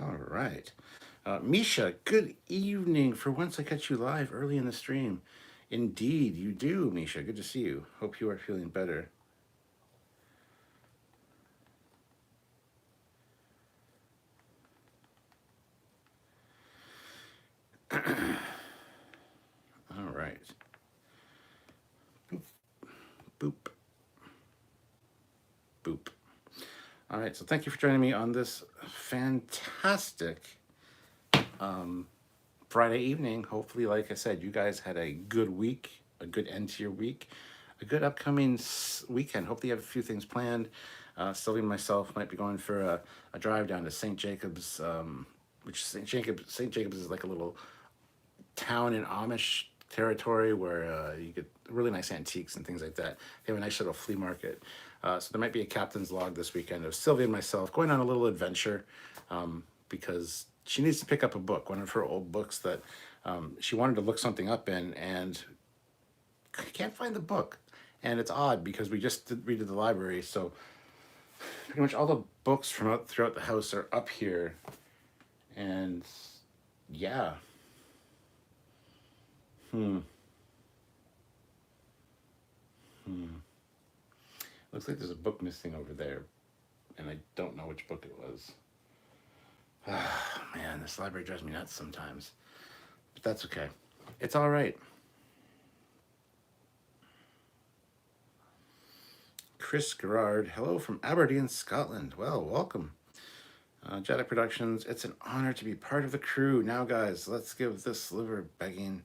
All right. Misha, good evening. For once, I catch you live early in the stream. Indeed, you do, Misha. Good to see you. Hope you are feeling better. All right. Boop, boop, boop. All right. So thank you for joining me on this fantastic Friday evening. Hopefully, like I said, you guys had a good week, a good end to your week, a good upcoming weekend. Hopefully, you have a few things planned. Sylvie and myself might be going for a drive down to St. Jacobs, which St. Jacobs is like a little town in Amish territory where you get really nice antiques and things like that. They have a nice little flea market. So there might be a captain's log this weekend of Sylvia and myself going on a little adventure because she needs to pick up a book, one of her old books that she wanted to look something up in and can't find the book. And it's odd because we just redid the library, so pretty much all the books from throughout the house are up here. And yeah. Looks like there's a book missing over there, and I don't know which book it was. Man, this library drives me nuts sometimes. But that's okay. It's all right. Chris Gerard, hello from Aberdeen, Scotland. Well, welcome. Jedi Productions, it's an honor to be part of the crew. Now, guys, let's give this liver begging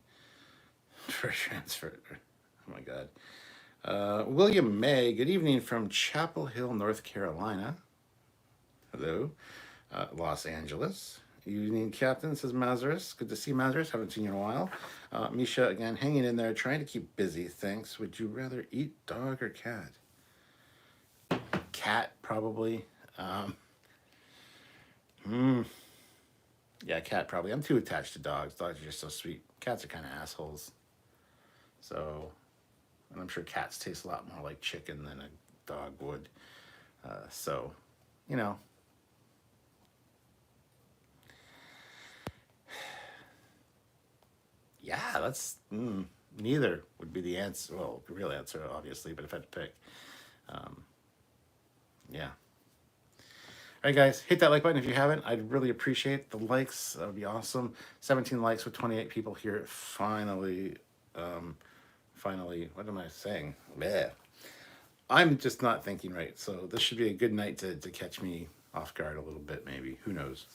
for a transfer. Oh my God. William May, good evening from Chapel Hill, North Carolina. Hello. Los Angeles. Evening, Captain, says Mazarus. Good to see Mazarus. Haven't seen you in a while. Misha, again, hanging in there, trying to keep busy. Thanks. Would you rather eat dog or cat? Cat, probably. Yeah, cat, probably. I'm too attached to dogs. Dogs are just so sweet. Cats are kind of assholes. So, and I'm sure cats taste a lot more like chicken than a dog would. So, you know. Yeah, that's neither would be the answer. Well, the real answer, obviously, but if I had to pick, yeah. All right, guys, hit that like button if you haven't. I'd really appreciate the likes. That would be awesome. 17 likes with 28 people here. Finally, finally, what am I saying? Bleh. I'm just not thinking right. So this should be a good night to catch me off guard a little bit, maybe. Who knows?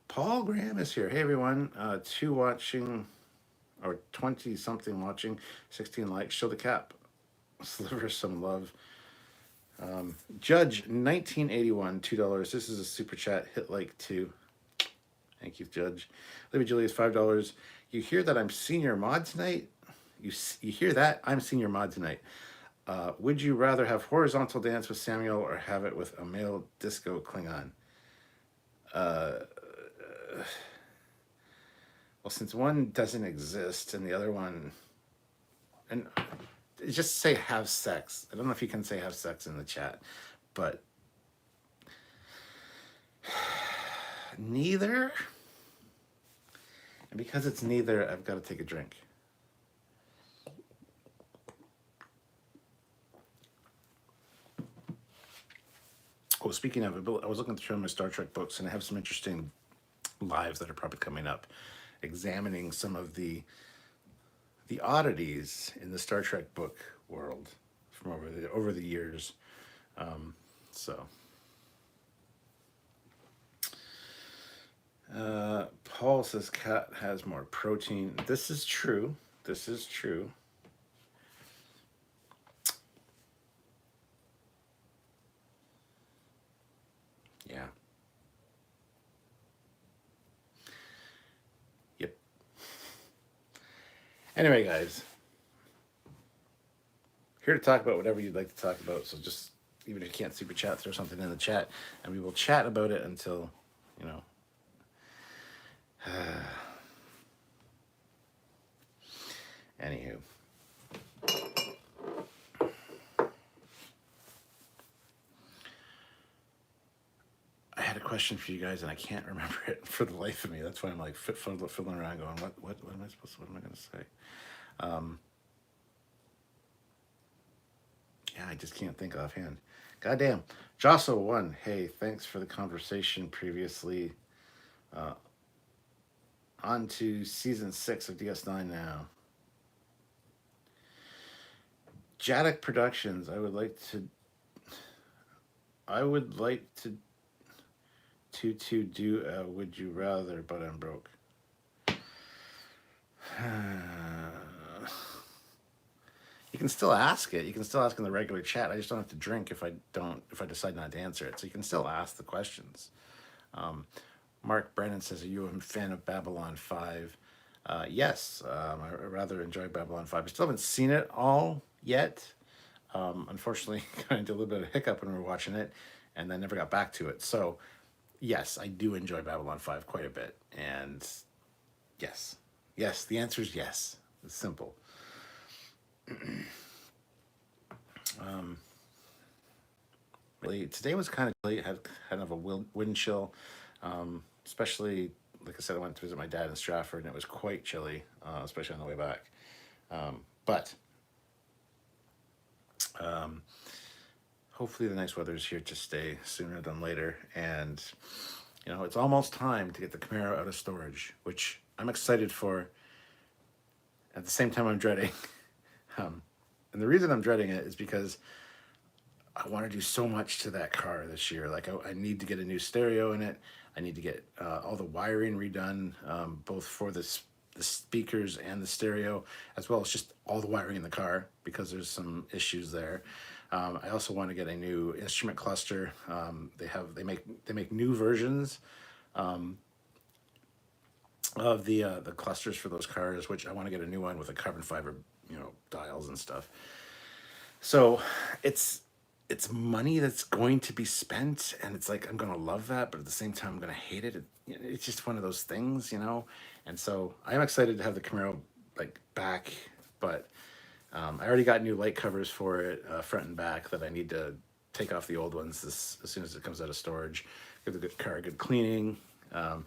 Paul Graham is here. Hey, everyone. 2 watching, or 20 something watching, 16 likes. Show the cap. Sliver some love. Judge 1981, $2. This is a super chat. Hit like 2. Thank you, Judge. Libby Julius, $5. You hear that I'm senior mod tonight? You hear that? I'm senior mod tonight. Would you rather have horizontal dance with Samuel or have it with a male disco Klingon? Well, since one doesn't exist and the other one, and just say have sex. I don't know if you can say have sex in the chat, but neither. And because it's neither, I've got to take a drink. Oh, speaking of it, I was looking through my Star Trek books, and I have some interesting lives that are probably coming up, examining some of the oddities in the Star Trek book world from over the years. So, Paul says cat has more protein. This is true. This is true. Yeah. Yep. Anyway, guys, here to talk about whatever you'd like to talk about. So just, even if you can't super chat, throw something in the chat, and we will chat about it until, you know. Anywho. question for you guys, and I can't remember it for the life of me. That's why I'm like fiddling around, going, what am I supposed to? What am I going to say? Yeah, I just can't think offhand. Goddamn. Josso1, hey, thanks for the conversation previously. On to season 6 of DS9 now. Jaddock Productions, I would like to do a Would You Rather, but I'm broke. You can still ask it. You can still ask in the regular chat. I just don't have to drink if I decide not to answer it. So you can still ask the questions. Mark Brennan says, "Are you a fan of Babylon 5?" Yes, I rather enjoy Babylon 5. I still haven't seen it all yet. Unfortunately, got into a little bit of a hiccup when we were watching it, and then never got back to it. So, yes, I do enjoy Babylon 5 quite a bit. And yes, the answer is yes. It's simple. Really, today was kind of chilly. Had kind of a wind chill, especially, like I said, I went to visit my dad in Stratford, and it was quite chilly, especially on the way back. But hopefully the nice weather is here to stay sooner than later. And, it's almost time to get the Camaro out of storage, which I'm excited for. At the same time, I'm dreading. And the reason I'm dreading it is because I want to do so much to that car this year. Like, I need to get a new stereo in it. I need to get all the wiring redone, both for the speakers and the stereo, as well as just all the wiring in the car, because there's some issues there. I also want to get a new instrument cluster. They make new versions of the clusters for those cars, which I want to get a new one with a carbon fiber, dials and stuff. So it's money that's going to be spent, and it's like I'm gonna love that, but at the same time I'm gonna hate it. It's just one of those things, And so I am excited to have the Camaro back, but I already got new light covers for it, front and back, that I need to take off the old ones as soon as it comes out of storage. Give the car a good cleaning. I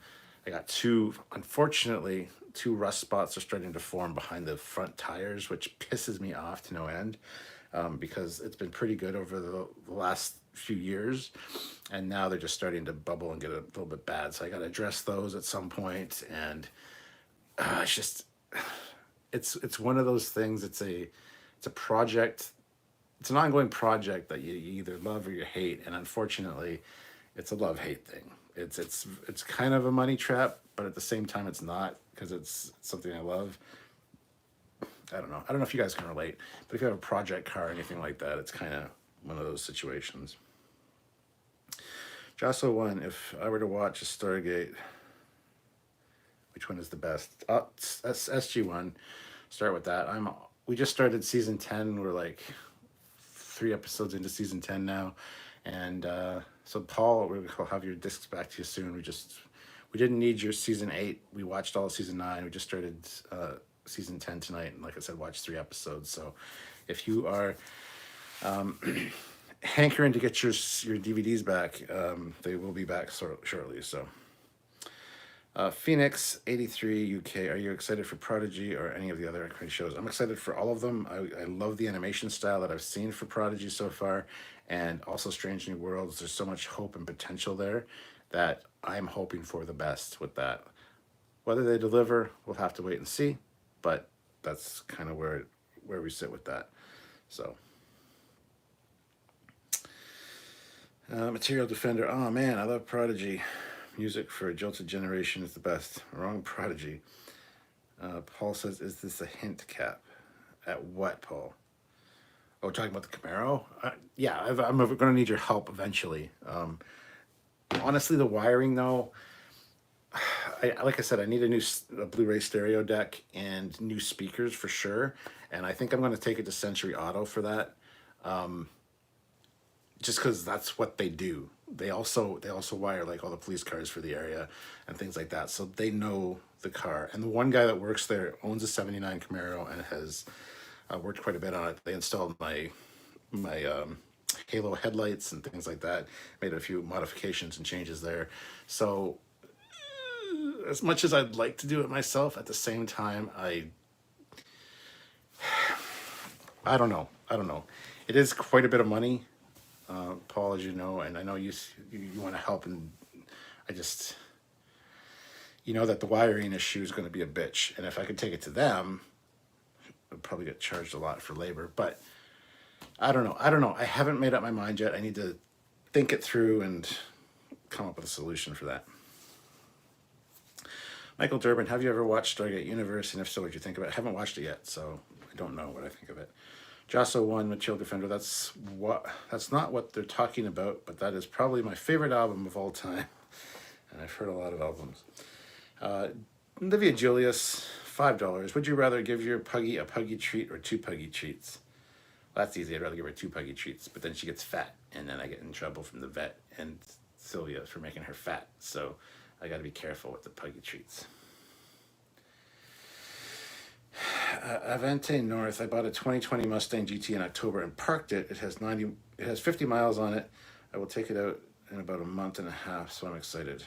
got unfortunately, two rust spots are starting to form behind the front tires, which pisses me off to no end, because it's been pretty good over the last few years, and now they're just starting to bubble and get a little bit bad. So I got to address those at some point, and it's one of those things. It's a project. It's an ongoing project that you either love or you hate, and unfortunately, it's a love-hate thing. It's kind of a money trap, but at the same time, it's not, because it's something I love. I don't know if you guys can relate, but if you have a project car or anything like that, it's kind of one of those situations. Josso1, if I were to watch a Stargate, which one is the best? SG1. Start with that. We just started season 10. We're like 3 episodes into season 10 now, and so Paul, we'll have your discs back to you soon. We didn't need your season 8. We watched all of season 9. We just started season 10 tonight, and like I said, watched 3 episodes. So if you are hankering to get your DVDs back, they will be back shortly. So Phoenix 83 UK, are you excited for Prodigy or any of the other shows? I'm excited for all of them. I love the animation style that I've seen for Prodigy so far, and also Strange New Worlds. There's so much hope and potential there that I'm hoping for the best with that. Whether they deliver, we'll have to wait and see, but that's kind of where we sit with that. So Material Defender, oh man, I love Prodigy. Music for a jilted generation is the best. Wrong, Prodigy. Paul says, is this a hint cap? At what, Paul? Oh, talking about the Camaro? Yeah, I'm going to need your help eventually. Honestly, the wiring, though, like I said, I need a Blu-ray stereo deck and new speakers for sure. And I think I'm going to take it to Century Auto for that. Just because that's what they do. They also wire like all the police cars for the area and things like that. So they know the car. And the one guy that works there owns a 79 Camaro and has worked quite a bit on it. They installed my halo headlights and things like that. Made a few modifications and changes there. So as much as I'd like to do it myself, at the same time, I don't know. I don't know. It is quite a bit of money, Paul, as you know, and I know you want to help, and I just that the wiring issue is going to be a bitch, and if I could take it to them, I'd probably get charged a lot for labor. But I don't know. I don't know. I haven't made up my mind yet. I need to think it through and come up with a solution for that. Michael Durbin, have you ever watched Stargate Universe? And if so, what do you think of it? I haven't watched it yet, so I don't know what I think of it. Josso 1, Material Defender, that's not what they're talking about, but that is probably my favorite album of all time. And I've heard a lot of albums. Olivia Julius, $5. Would you rather give your puggy a puggy treat or 2 puggy treats? Well, that's easy. I'd rather give her 2 puggy treats, but then she gets fat, and then I get in trouble from the vet and Sylvia for making her fat. So I got to be careful with the puggy treats. Avante North. I bought a 2020 Mustang GT in October and parked it. It has 50 miles on it. I will take it out in about a month and a half, so I'm excited.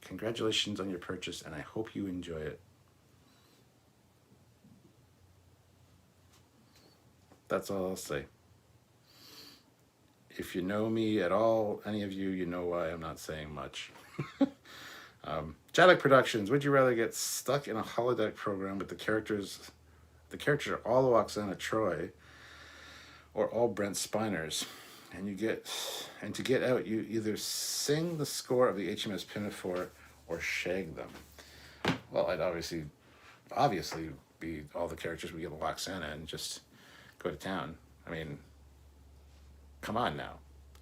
Congratulations on your purchase, and I hope you enjoy it. That's all I'll say. If you know me at all, any of you, you know why I'm not saying much. Jadek Productions. Would you rather get stuck in a holodeck program with the characters are all Oksana Troy or all Brent Spiners, and to get out, you either sing the score of the HMS Pinafore or shag them? Well, I'd obviously be all the characters we get Oksana and just go to town. I mean, come on now.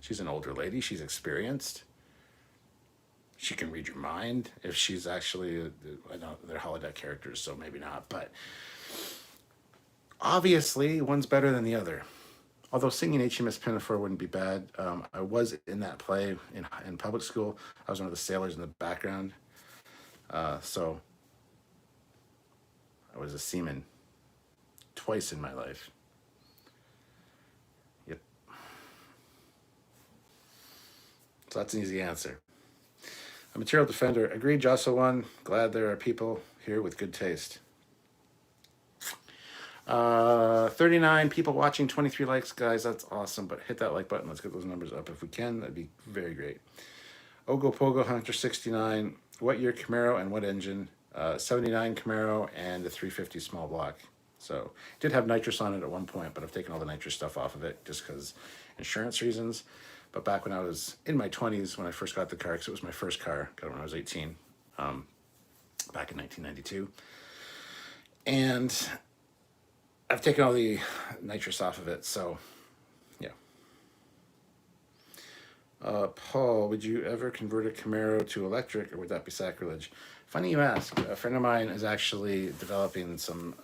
She's an older lady. She's experienced. She can read your mind. If she's actually, I know they're holodeck characters, so maybe not. But obviously, one's better than the other. Although singing HMS Pinafore wouldn't be bad. I was in that play in public school. I was one of the sailors in the background. So I was a seaman twice in my life. Yep. So that's an easy answer. A Material Defender. Agreed, Josso 1. Glad there are people here with good taste. 39 people watching, 23 likes, guys. That's awesome. But hit that like button. Let's get those numbers up if we can. That'd be very great. Ogopogo Hunter 69. What year Camaro and what engine? 79 Camaro and a 350 small block. So did have nitrous on it at one point, but I've taken all the nitrous stuff off of it just because insurance reasons. But back when I was in my 20s, when I first got the car, because it was my first car, got it when I was 18, back in 1992. And I've taken all the nitrous off of it, so yeah. Paul, would you ever convert a Camaro to electric, or would that be sacrilege? Funny you ask. A friend of mine is actually developing some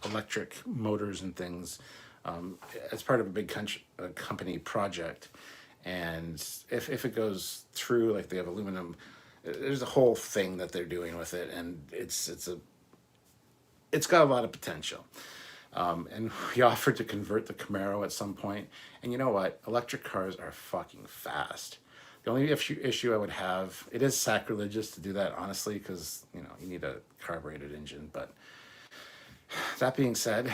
electric motors and things as part of a big company project. And if it goes through, like they have aluminum, there's a whole thing that they're doing with it, and it's got a lot of potential. And we offered to convert the Camaro at some point. And you know what? Electric cars are fucking fast. The only issue I would have, it is sacrilegious to do that, honestly, because, you need a carbureted engine. But that being said,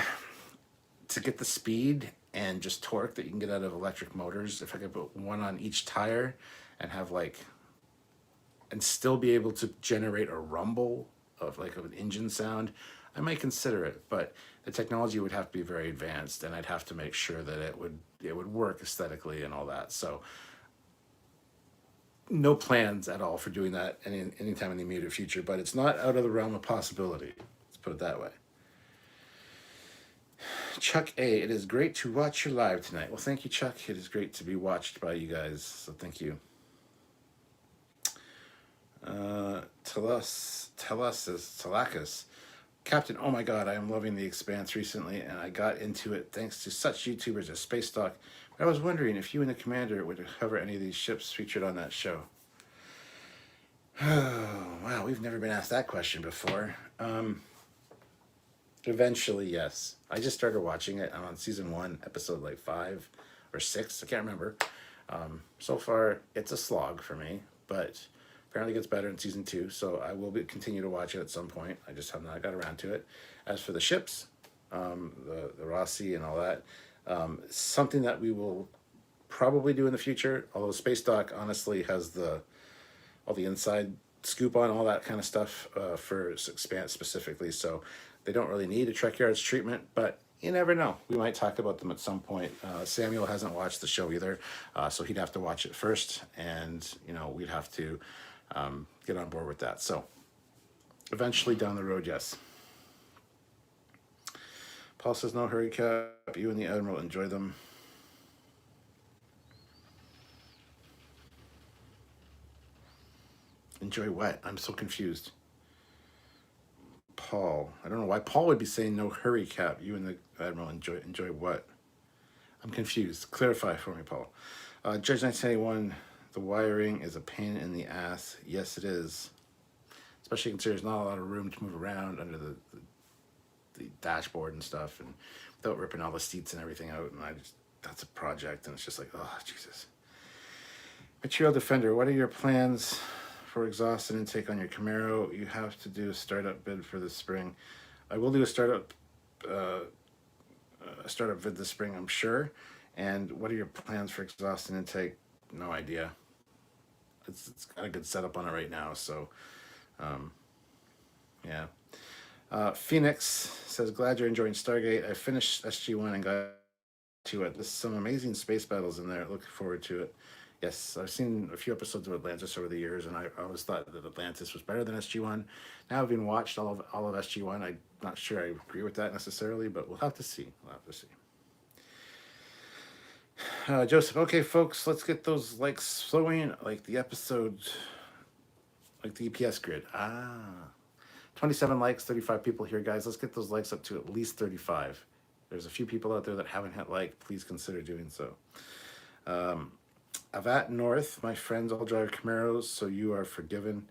to get the speed and just torque that you can get out of electric motors, if I could put one on each tire and have and still be able to generate a rumble of an engine sound, I might consider it. But the technology would have to be very advanced, and I'd have to make sure that it would work aesthetically and all that. So no plans at all for doing that anytime in the immediate future, but it's not out of the realm of possibility. Let's put it that way. Chuck A, it is great to watch you live tonight. Well, thank you, Chuck. It is great to be watched by you guys, so thank you. Telakis. Captain, oh my god, I am loving The Expanse recently, and I got into it thanks to such YouTubers as Space Talk. But I was wondering if you and the Commander would cover any of these ships featured on that show. Oh, wow, we've never been asked that question before. Eventually, yes. I just started watching it. I'm on season 1, episode like 5 or 6. I can't remember. So far, it's a slog for me, but apparently it gets better in season 2. So I will continue to watch it at some point. I just have not got around to it. As for the ships, the Rossi and all that, something that we will probably do in the future. Although Space Dock honestly has all the inside scoop on all that kind of stuff for Expanse specifically. So they don't really need a Trekyards treatment, but you never know. We might talk about them at some point. Samuel hasn't watched the show either, so he'd have to watch it first, and we'd have to get on board with that. So eventually down the road, yes. Paul says, no hurry, Cap. You and the Admiral enjoy them. Enjoy what? I'm so confused. Paul. I don't know why Paul would be saying no hurry, Cap. You and the Admiral enjoy what? I'm confused. Clarify for me, Paul. Judge 1981, the wiring is a pain in the ass. Yes, it is. Especially considering there's not a lot of room to move around under the dashboard and stuff, and without ripping all the seats and everything out. And that's a project, and it's just like, oh, Jesus. Material Defender, what are your plans for exhaust and intake on your Camaro? You have to do a startup bid for the spring. I will do a startup bid this spring, I'm sure. And what are your plans for exhaust and intake? No idea. It's got a good setup on it right now, so yeah. Phoenix says, glad you're enjoying Stargate. I finished SG1 and got to it. There's some amazing space battles in there. Looking forward to it. Yes, I've seen a few episodes of Atlantis over the years, and I always thought that Atlantis was better than SG1. Now, having watched all of SG1, I'm not sure I agree with that necessarily, but we'll have to see. Joseph, okay, folks, let's get those likes flowing, like the episode, like the EPS grid. 27 likes, 35 people here, guys. Let's get those likes up to at least 35. There's a few people out there that haven't hit like. Please consider doing so. Avat North, my friends all drive Camaros, so you are forgiven.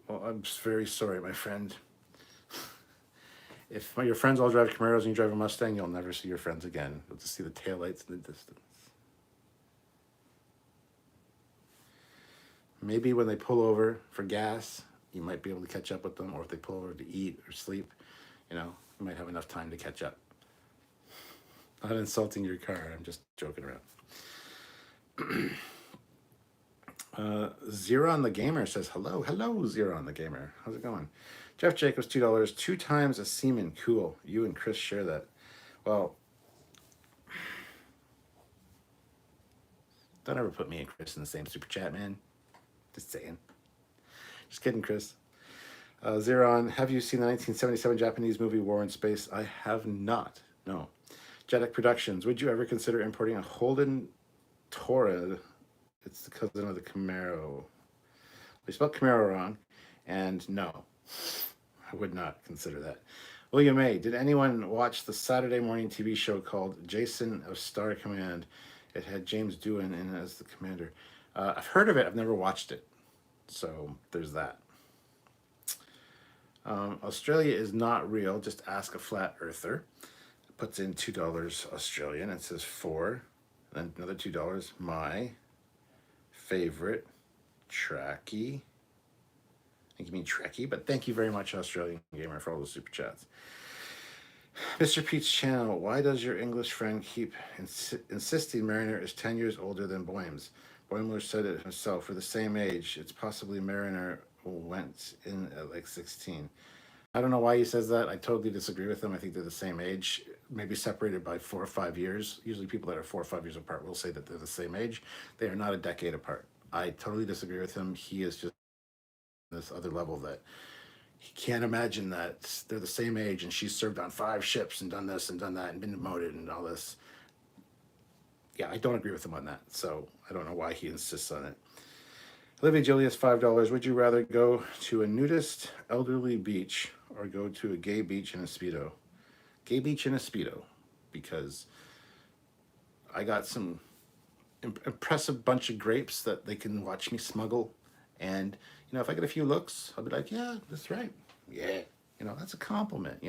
Well, I'm very sorry, my friend. If your friends all drive Camaros and you drive a Mustang, you'll never see your friends again. You'll just see the taillights in the distance. Maybe when they pull over for gas, you might be able to catch up with them, or if they pull over to eat or sleep, you might have enough time to catch up. Not insulting your car, I'm just joking around. Zeron the Gamer says, hello, Zeron the Gamer. How's it going? Jeff Jacobs, $2. 2 times a seaman. Cool. You and Chris share that. Well, don't ever put me and Chris in the same super chat, man. Just saying. Just kidding, Chris. Zeron, have you seen the 1977 Japanese movie War in Space? I have not. No. Jedek Productions, would you ever consider importing a Holden Torrid? It's the cousin of the Camaro. They spelled Camaro wrong, and no, I would not consider that. William A., did anyone watch the Saturday morning TV show called Jason of Star Command? It had James Doohan in as the commander. I've heard of it. I've never watched it. So there's that. Australia is not real. Just ask a flat earther. It puts in $2 Australian. It says 4. Then another $2. My favorite Trekkie. I think you mean Trekkie, but thank you very much, Australian Gamer, for all those super chats. Mr. Pete's channel. Why does your English friend keep insisting Mariner is 10 years older than Boymes? Boimler said it himself. For the same age, it's possibly Mariner went in at like 16. I don't know why he says that. I totally disagree with him. I think they're the same age, maybe separated by 4 or 5 years. Usually people that are 4 or 5 years apart will say that they're the same age. They are not a decade apart. I totally disagree with him. He is just this other level that he can't imagine that they're the same age and she's served on 5 ships and done this and done that and been demoted and all this. Yeah, I don't agree with him on that. So I don't know why he insists on it. Olivia Julius, $5. Would you rather go to a nudist elderly beach or go to a gay beach in a Speedo? Gay beach in a Speedo, because I got some impressive bunch of grapes that they can watch me smuggle And, if I get a few looks, I'll be like, yeah, that's right. Yeah. That's a compliment,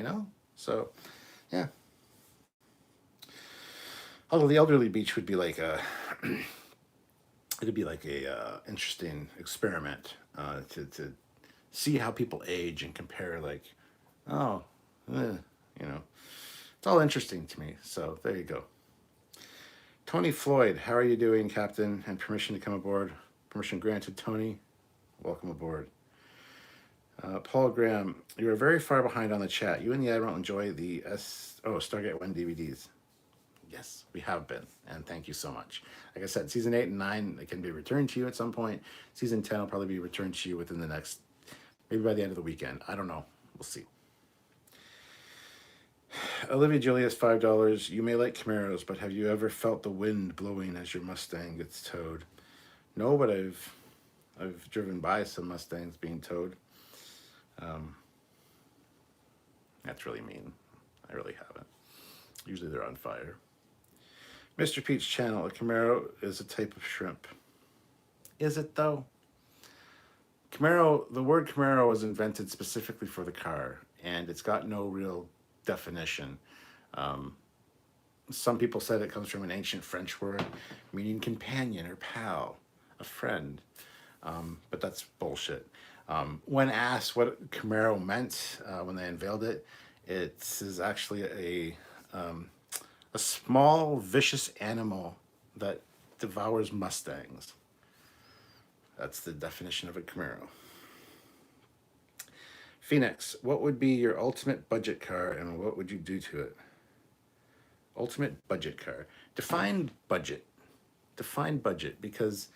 So, yeah. Although the elderly beach would be like it'd be like a interesting experiment to see how people age and compare, like, oh, eh, you know, it's all interesting to me. So there you go. Tony Floyd, how are you doing, Captain? And permission to come aboard. Permission granted, Tony. Welcome aboard. Paul Graham, you are very far behind on the chat. You and the Admiral enjoy the Stargate 1 DVDs. Yes, we have been, and thank you so much. Like I said, season 8 and 9, it can be returned to you at some point. Season 10 will probably be returned to you within the next, maybe by the end of the weekend. I don't know. We'll see. Olivia Julius, $5. You may like Camaros, but have you ever felt the wind blowing as your Mustang gets towed? No, but I've driven by some Mustangs being towed. That's really mean. I really haven't. Usually they're on fire. Mr. Pete's channel, a Camaro is a type of shrimp. Is it though? The word Camaro was invented specifically for the car, and it's got no real definition. Some people said it comes from an ancient French word meaning companion or pal, a friend, but that's bullshit. When asked what Camaro meant when they unveiled it, it is actually a small, vicious animal that devours Mustangs. That's the definition of a Camaro. Phoenix, what would be your ultimate budget car and what would you do to it? Ultimate budget car. Define budget. Define budget, because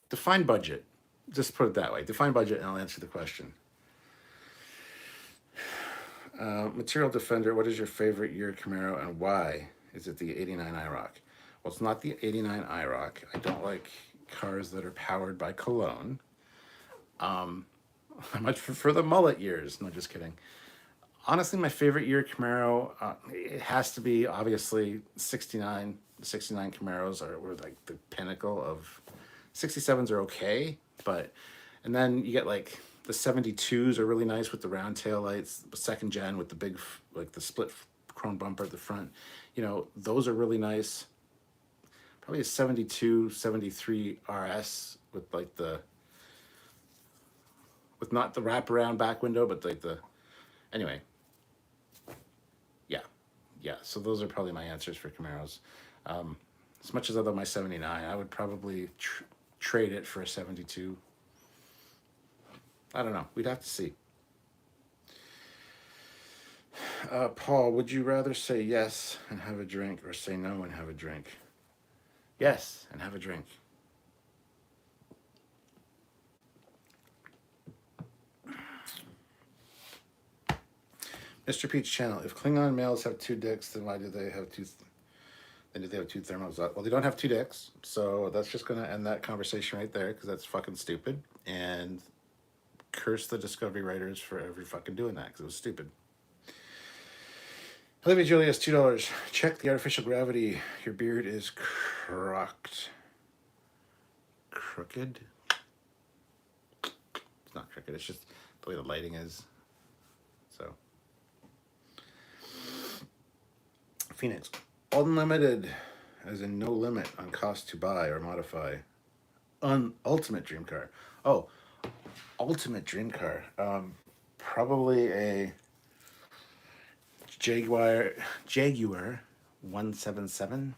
define budget. Just put it that way. Define budget and I'll answer the question. Material Defender, what is your favorite year Camaro and why? Is it the 89 IROC? Well, it's not the 89 IROC. I don't like cars that are powered by cologne. I much prefer the mullet years. No, just kidding. Honestly, my favorite year Camaro, it has to be obviously 69. The 69 Camaros were like the pinnacle of 67s are okay, and then you get like the 72s are really nice with the round tail lights, the second gen with the big, like the split chrome bumper at the front. Those are really nice. Probably a 72, 73 RS with like with not the wraparound back window, but like anyway. Yeah. So those are probably my answers for Camaros. As much as I love my 79, I would probably trade it for a 72. I don't know. We'd have to see. Paul, would you rather say yes and have a drink or say no and have a drink? Yes, and have a drink. Mr. Pete's channel. If Klingon males have two dicks, then why do they have two? Then do they have two thermals? Well, they don't have two dicks, so that's just gonna end that conversation right there because that's fucking stupid. And curse the Discovery writers for ever fucking doing that because it was stupid. Olivia Julius, $2. Check the artificial gravity. Your beard is crooked. Crooked? It's not crooked. It's just the way the lighting is. So. Phoenix. Unlimited, as in no limit on cost to buy or modify. Ultimate dream car. Oh, ultimate dream car. Probably a Jaguar 177.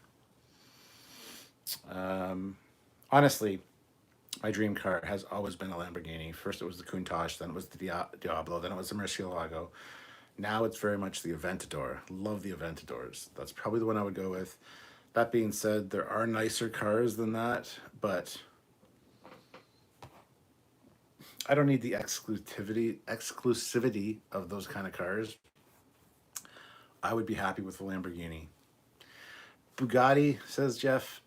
Honestly, my dream car has always been a Lamborghini. First it was the Countach, then it was the Diablo, then it was the Murcielago. Now it's very much the Aventador. Love the Aventadors. That's probably the one I would go with. That being said, there are nicer cars than that, but I don't need the exclusivity of those kind of cars. I would be happy with a Lamborghini. Bugatti, says Jeff.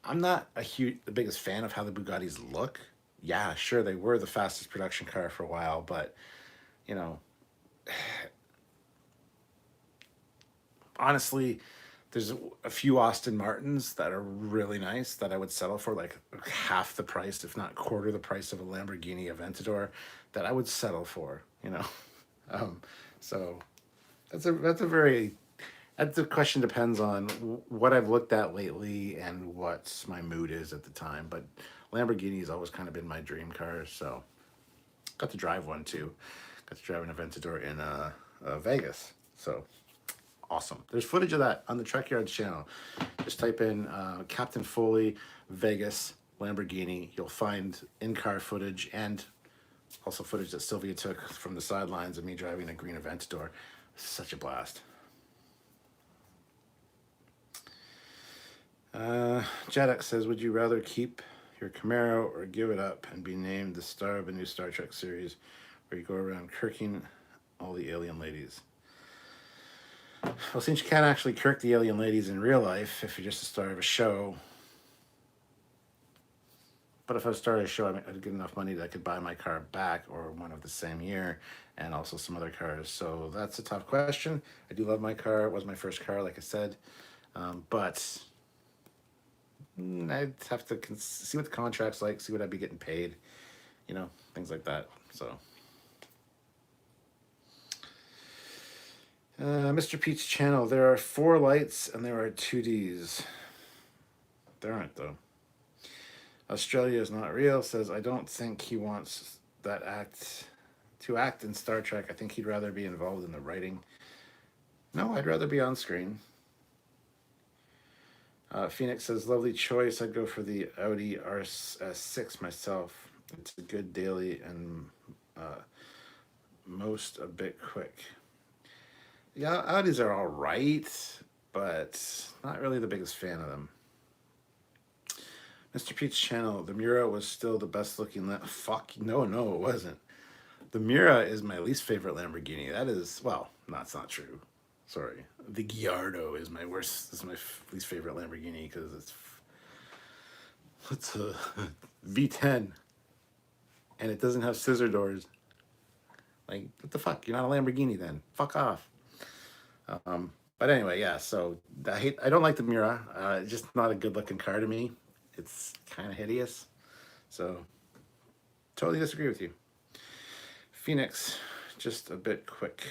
I'm not the biggest fan of how the Bugattis look. Yeah, sure, they were the fastest production car for a while, but honestly, There's a few Austin Martins that are really nice that I would settle for like half the price, if not quarter the price of a Lamborghini Aventador, that I would settle for, you know. Um, so that's a very that's the question depends on what I've looked at lately and what my mood is at the time. But Lamborghini's always kind of been my dream car, so got to drive one too. Got to drive an Aventador in Vegas, so awesome. There's footage of that on the Trekyards channel. Just type in Captain Foley Vegas Lamborghini. You'll find in-car footage and also footage that Sylvia took from the sidelines of me driving a green Aventador. Such a blast. Jadek says, would you rather keep your Camaro or give it up and be named the star of a new Star Trek series where you go around kirking all the alien ladies? Well, since you can't actually kirk the alien ladies in real life if you're just a star of a show, but if I started a show, I'd get enough money that I could buy my car back or one of the same year and also some other cars. So that's a tough question. I do love my car. It was my first car, like I said. But I'd have to see what the contract's like, see what I'd be getting paid, you know, things like that. So, Mr. Pete's channel, there are 4 lights and there are 2Ds. There aren't, though. Australia is not real, says, I don't think he wants that to act in Star Trek. I think he'd rather be involved in the writing. No, I'd rather be on screen. Phoenix says, lovely choice. I'd go for the Audi RS6 myself. It's a good daily and most a bit quick. Yeah, Audis are all right, but not really the biggest fan of them. Mr. Pete's channel, the Miura was still the best looking. Fuck, no, it wasn't. The Miura is my least favorite Lamborghini. That is, well, no, that's not true. Sorry. The Gallardo is my least favorite Lamborghini because it's a V10 and it doesn't have scissor doors. Like, what the fuck? You're not a Lamborghini then. Fuck off. But anyway, yeah, so I don't like the Miura. It's just not a good looking car to me. It's kind of hideous. So, totally disagree with you. Phoenix, just a bit quick.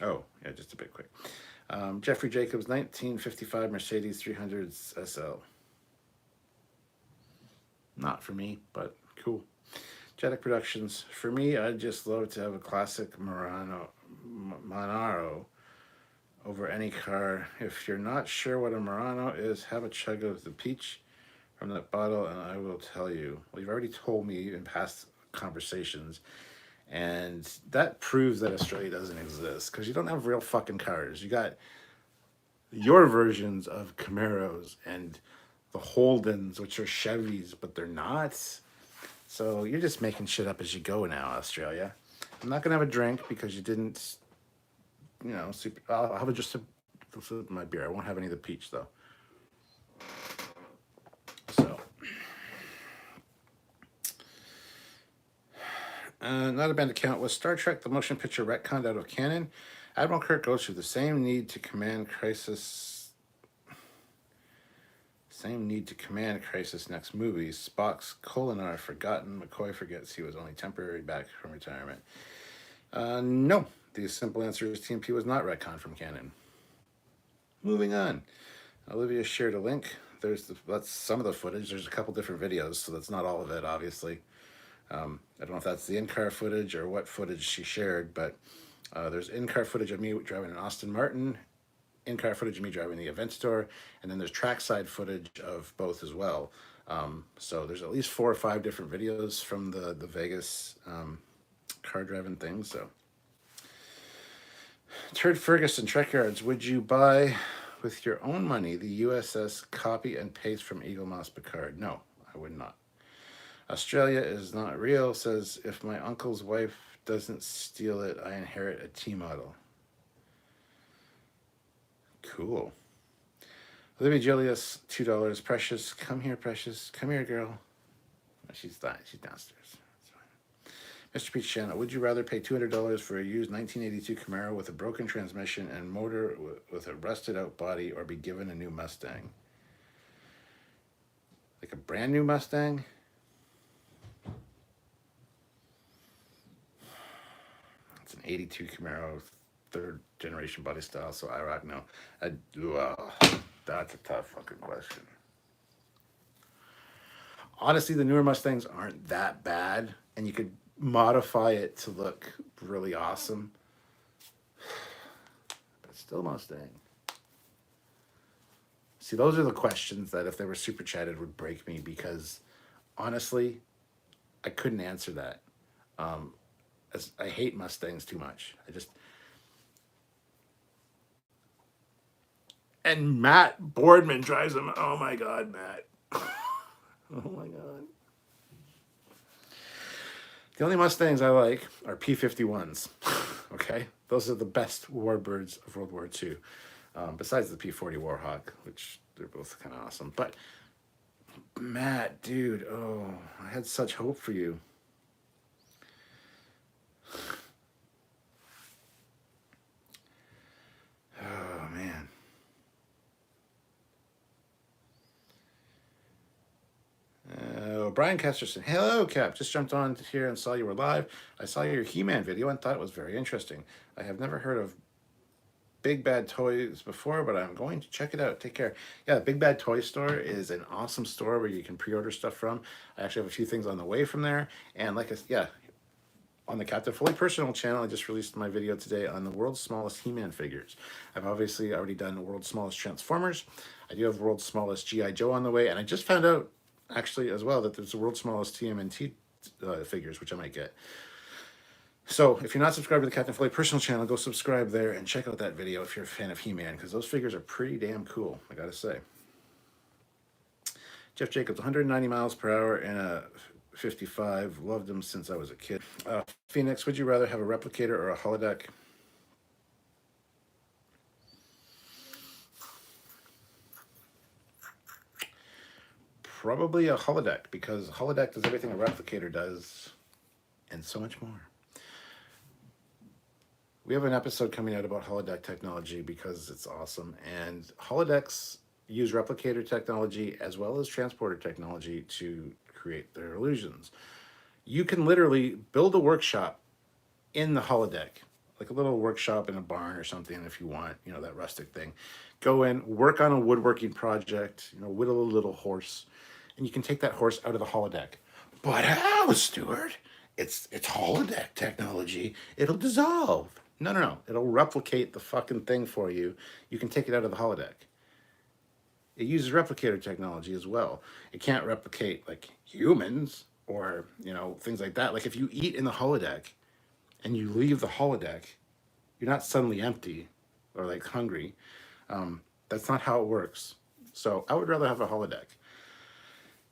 Oh, yeah, just a bit quick. Jeffrey Jacobs, 1955 Mercedes 300 SL. Not for me, but cool. Jedek Productions, for me, I'd just love to have a classic Monaro over any car. If you're not sure what a Murano is, have a chug of the peach from that bottle and I will tell you. Well, you've already told me in past conversations, and that proves that Australia doesn't exist because you don't have real fucking cars. You got your versions of Camaros and the Holdens, which are Chevys, but they're not. So you're just making shit up as you go now, Australia. I'm not gonna have a drink because you didn't, you know, I'll have just a sip of my beer. I won't have any of the peach though. So, not a band account. Was Star Trek the motion picture retconned out of canon? Admiral Kirk goes through the same need to command crisis next movie. Spock's Kolinar forgotten. McCoy forgets he was only temporarily back from retirement. No. The simple answer is TMP was not retconned from canon. Moving on. Olivia shared a link. That's some of the footage. There's a couple different videos, so that's not all of it, obviously. I don't know if that's the in-car footage or what footage she shared, but there's in-car footage of me driving an Aston Martin, in-car footage of me driving the Aventador, and then there's trackside footage of both as well. So there's at least 4 or 5 different videos from the Vegas car driving thing. So, Turd Ferguson, Trekyards, would you buy with your own money the USS copy and paste from Eagle Moss Picard? No, I would not. Australia is not real, says, if my uncle's wife doesn't steal it, I inherit a T-model. Cool. Olivia Julius, $2. Precious, come here, Precious. Come here, girl. She's downstairs. That's fine. Mr. Peach Channel, would you rather pay $200 for a used 1982 Camaro with a broken transmission and motor with a rusted out body, or be given a new Mustang? Like a brand new Mustang? It's an 82 Camaro, third generation body style, so I rock no. That's a tough fucking question. Honestly, the newer Mustangs aren't that bad, and you could modify it to look really awesome. But it's still a Mustang. See, those are the questions that if they were super chatted would break me, because honestly, I couldn't answer that. As I hate Mustangs too much. And Matt Boardman drives them. Oh my God, Matt. Oh my God. The only Mustangs I like are P-51s. Okay? Those are the best warbirds of World War II. Besides the P-40 Warhawk, which they're both kind of awesome. But Matt, dude, oh, I had such hope for you. Oh, man. Brian Kesterson. Hello, Cap. Just jumped on here and saw you were live. I saw your He-Man video and thought it was very interesting. I have never heard of Big Bad Toys before, but I'm going to check it out. Take care. Yeah, the Big Bad Toy Store is an awesome store where you can pre-order stuff from. I actually have a few things on the way from there. And like I said, yeah, on the Captain Foley personal channel, I just released my video today on the world's smallest He-Man figures. I've obviously already done the world's smallest Transformers. I do have world's smallest G.I. Joe on the way, and I just found out, actually, as well, that there's the world's smallest TMNT figures, which I might get. So if you're not subscribed to the Captain Foley personal channel, go subscribe there and check out that video if you're a fan of He-Man, because those figures are pretty damn cool, I gotta say. Jeff Jacobs, 190 miles per hour in a 55. Loved them since I was a kid. Phoenix, would you rather have a replicator or a holodeck? Probably a holodeck, because a holodeck does everything a replicator does and so much more. We have an episode coming out about holodeck technology because it's awesome, and holodecks use replicator technology as well as transporter technology to create their illusions. You can literally build a workshop in the holodeck, like a little workshop in a barn or something if you want, you know, that rustic thing. Go in, work on a woodworking project, you know, whittle a little horse, and you can take that horse out of the holodeck. But how, Stuart? It's holodeck technology. It'll dissolve. No. It'll replicate the fucking thing for you. You can take it out of the holodeck. It uses replicator technology as well. It can't replicate like humans or, you know, things like that. Like if you eat in the holodeck and you leave the holodeck, you're not suddenly empty or like hungry. That's not how it works. So I would rather have a holodeck.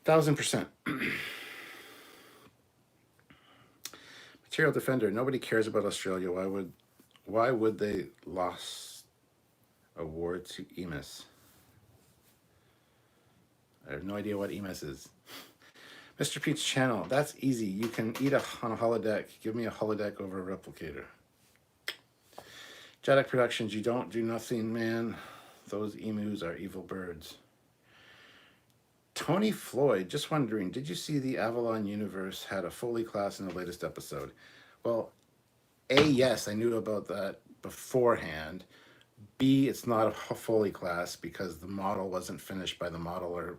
1000%. Material Defender. Nobody cares about Australia. Why would they lost a war to EMIS? I have no idea what EMIS is. Mr. Pete's channel. That's easy. You can eat on a holodeck. Give me a holodeck over a replicator. Jedic Productions. You don't do nothing, man. Those emus are evil birds. Tony Floyd. Just wondering, did you see the Avalon universe had a Foley class in the latest episode? Well, A, yes, I knew about that beforehand. B, it's not a Foley class because the model wasn't finished by the modeler.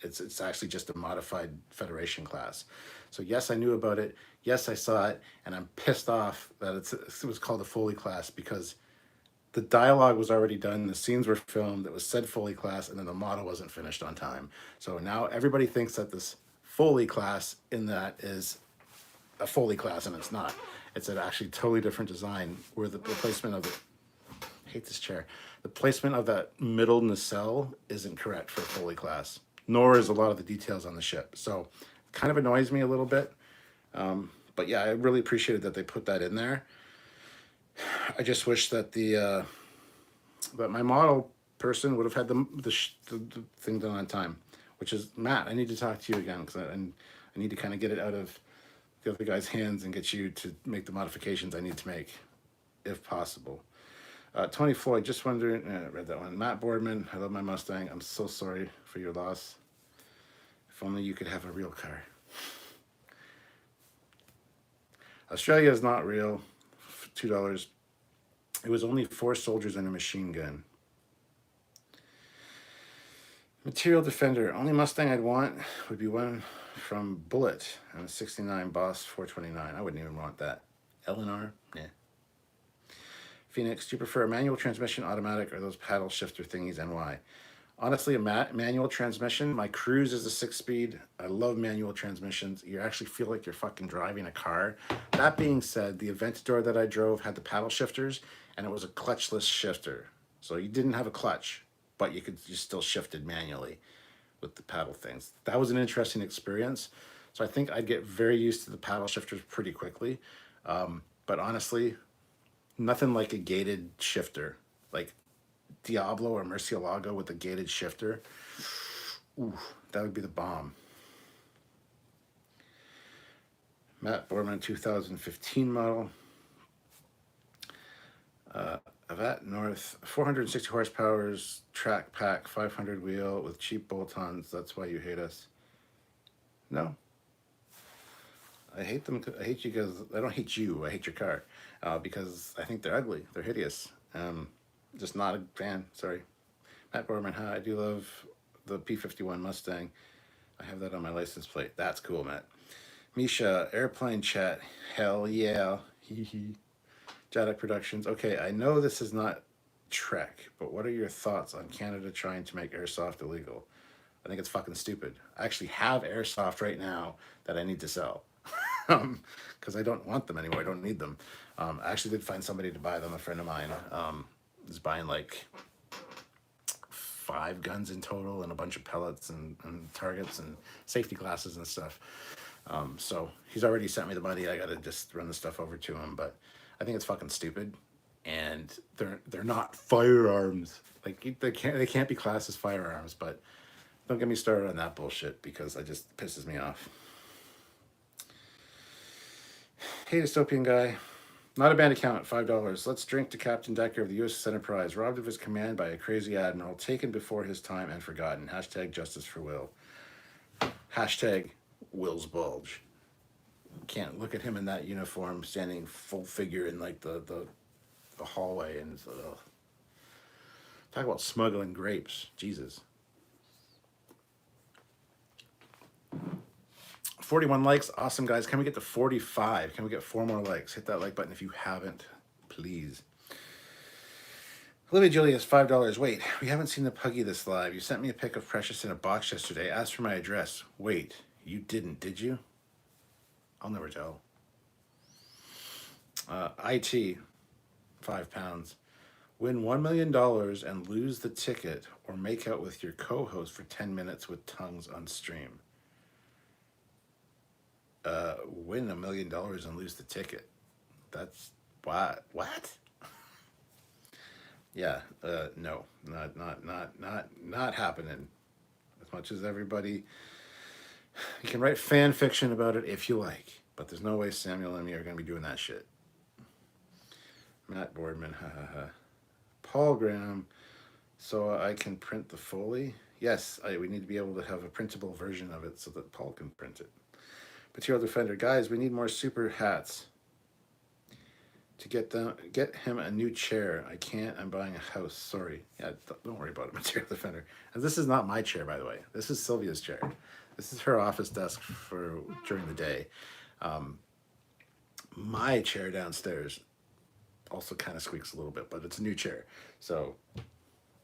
It's actually just a modified Federation class. So yes, I knew about it. Yes, I saw it, and I'm pissed off that it was called a Foley class because the dialogue was already done, the scenes were filmed, it was said Foley class, and then the model wasn't finished on time. So now everybody thinks that this Foley class in that is a Foley class, and it's not. It's an actually totally different design where the placement of it, I hate this chair, the placement of that middle nacelle isn't correct for a Foley class, nor is a lot of the details on the ship. So it kind of annoys me a little bit. But yeah, I really appreciated that they put that in there. I just wish that that my model person would have had the thing done on time, which is, Matt, I need to talk to you again because I need to kind of get it out of the other guy's hands and get you to make the modifications I need to make, if possible. Tony Floyd, just wondering, read that one. Matt Boardman, I love my Mustang. I'm so sorry for your loss. If only you could have a real car. Australia is not real. $2. It was only 4 soldiers and a machine gun. Material Defender. Only Mustang I'd want would be one from Bullet and a 69 Boss 429. I wouldn't even want that. LNR? Yeah. Phoenix, do you prefer a manual transmission, automatic, or those paddle shifter thingies, and why? Honestly, a manual transmission. My Cruise is a 6-speed. I love manual transmissions. You actually feel like you're fucking driving a car. That being said, the Aventador that I drove had the paddle shifters, and it was a clutchless shifter. So you didn't have a clutch, but you still shifted manually with the paddle things. That was an interesting experience. So I think I'd get very used to the paddle shifters pretty quickly. But honestly, nothing like a gated shifter, like Diablo or Murcielago with a gated shifter. Ooh, that would be the bomb. Matt Borman 2015 model. Avat North, 460 horsepower, track pack, 500 wheel with cheap bolt-ons. That's why you hate us. No. I hate them. I hate you because I don't hate you. I hate your car because I think they're ugly. They're hideous. Just not a fan. Sorry. Matt Borman, hi. I do love the P51 Mustang. I have that on my license plate. That's cool, Matt. Misha, airplane chat. Hell yeah. Hee hee. Jadok Productions. Okay, I know this is not Trek, but what are your thoughts on Canada trying to make airsoft illegal? I think it's fucking stupid. I actually have airsoft right now that I need to sell because I don't want them anymore. I don't need them. I actually did find somebody to buy them. A friend of mine is buying like 5 guns in total and a bunch of pellets and targets and safety glasses and stuff. So he's already sent me the money. I got to just run the stuff over to him, but I think it's fucking stupid, and they're not firearms. Like they can't be classed as firearms. But don't get me started on that bullshit because it just pisses me off. Hey, dystopian guy, not a band account. $5. Let's drink to Captain Decker of the USS Enterprise, robbed of his command by a crazy admiral, taken before his time and forgotten. Hashtag justice for Will. Hashtag Will's bulge. Can't look at him in that uniform standing full figure in like the hallway and talk about smuggling grapes. Jesus. 41 likes. Awesome, guys. Can we get to 45? Can we get 4 more likes? Hit that like button if you haven't, please. Olivia Julius, $5. Wait, we haven't seen the Puggy this live. You sent me a pic of Precious in a box yesterday. Asked for my address. Wait, you didn't, did you? I'll never tell. IT, £5. Win $1 million and lose the ticket, or make out with your co-host for 10 minutes with tongues on stream. Win $1 million and lose the ticket. That's what? Yeah, no, not happening. As much as everybody, you can write fan fiction about it if you like, but there's no way Samuel and me are going to be doing that shit. Matt Boardman, Paul Graham, so I can print the Foley? Yes, we need to be able to have a printable version of it so that Paul can print it. Material Defender, guys, we need more super hats to get him a new chair. I can't. I'm buying a house. Sorry. Yeah, don't worry about it, Material Defender. And this is not my chair, by the way. This is Sylvia's chair. This is her office desk for during the day. My chair downstairs also kind of squeaks a little bit, but it's a new chair. So,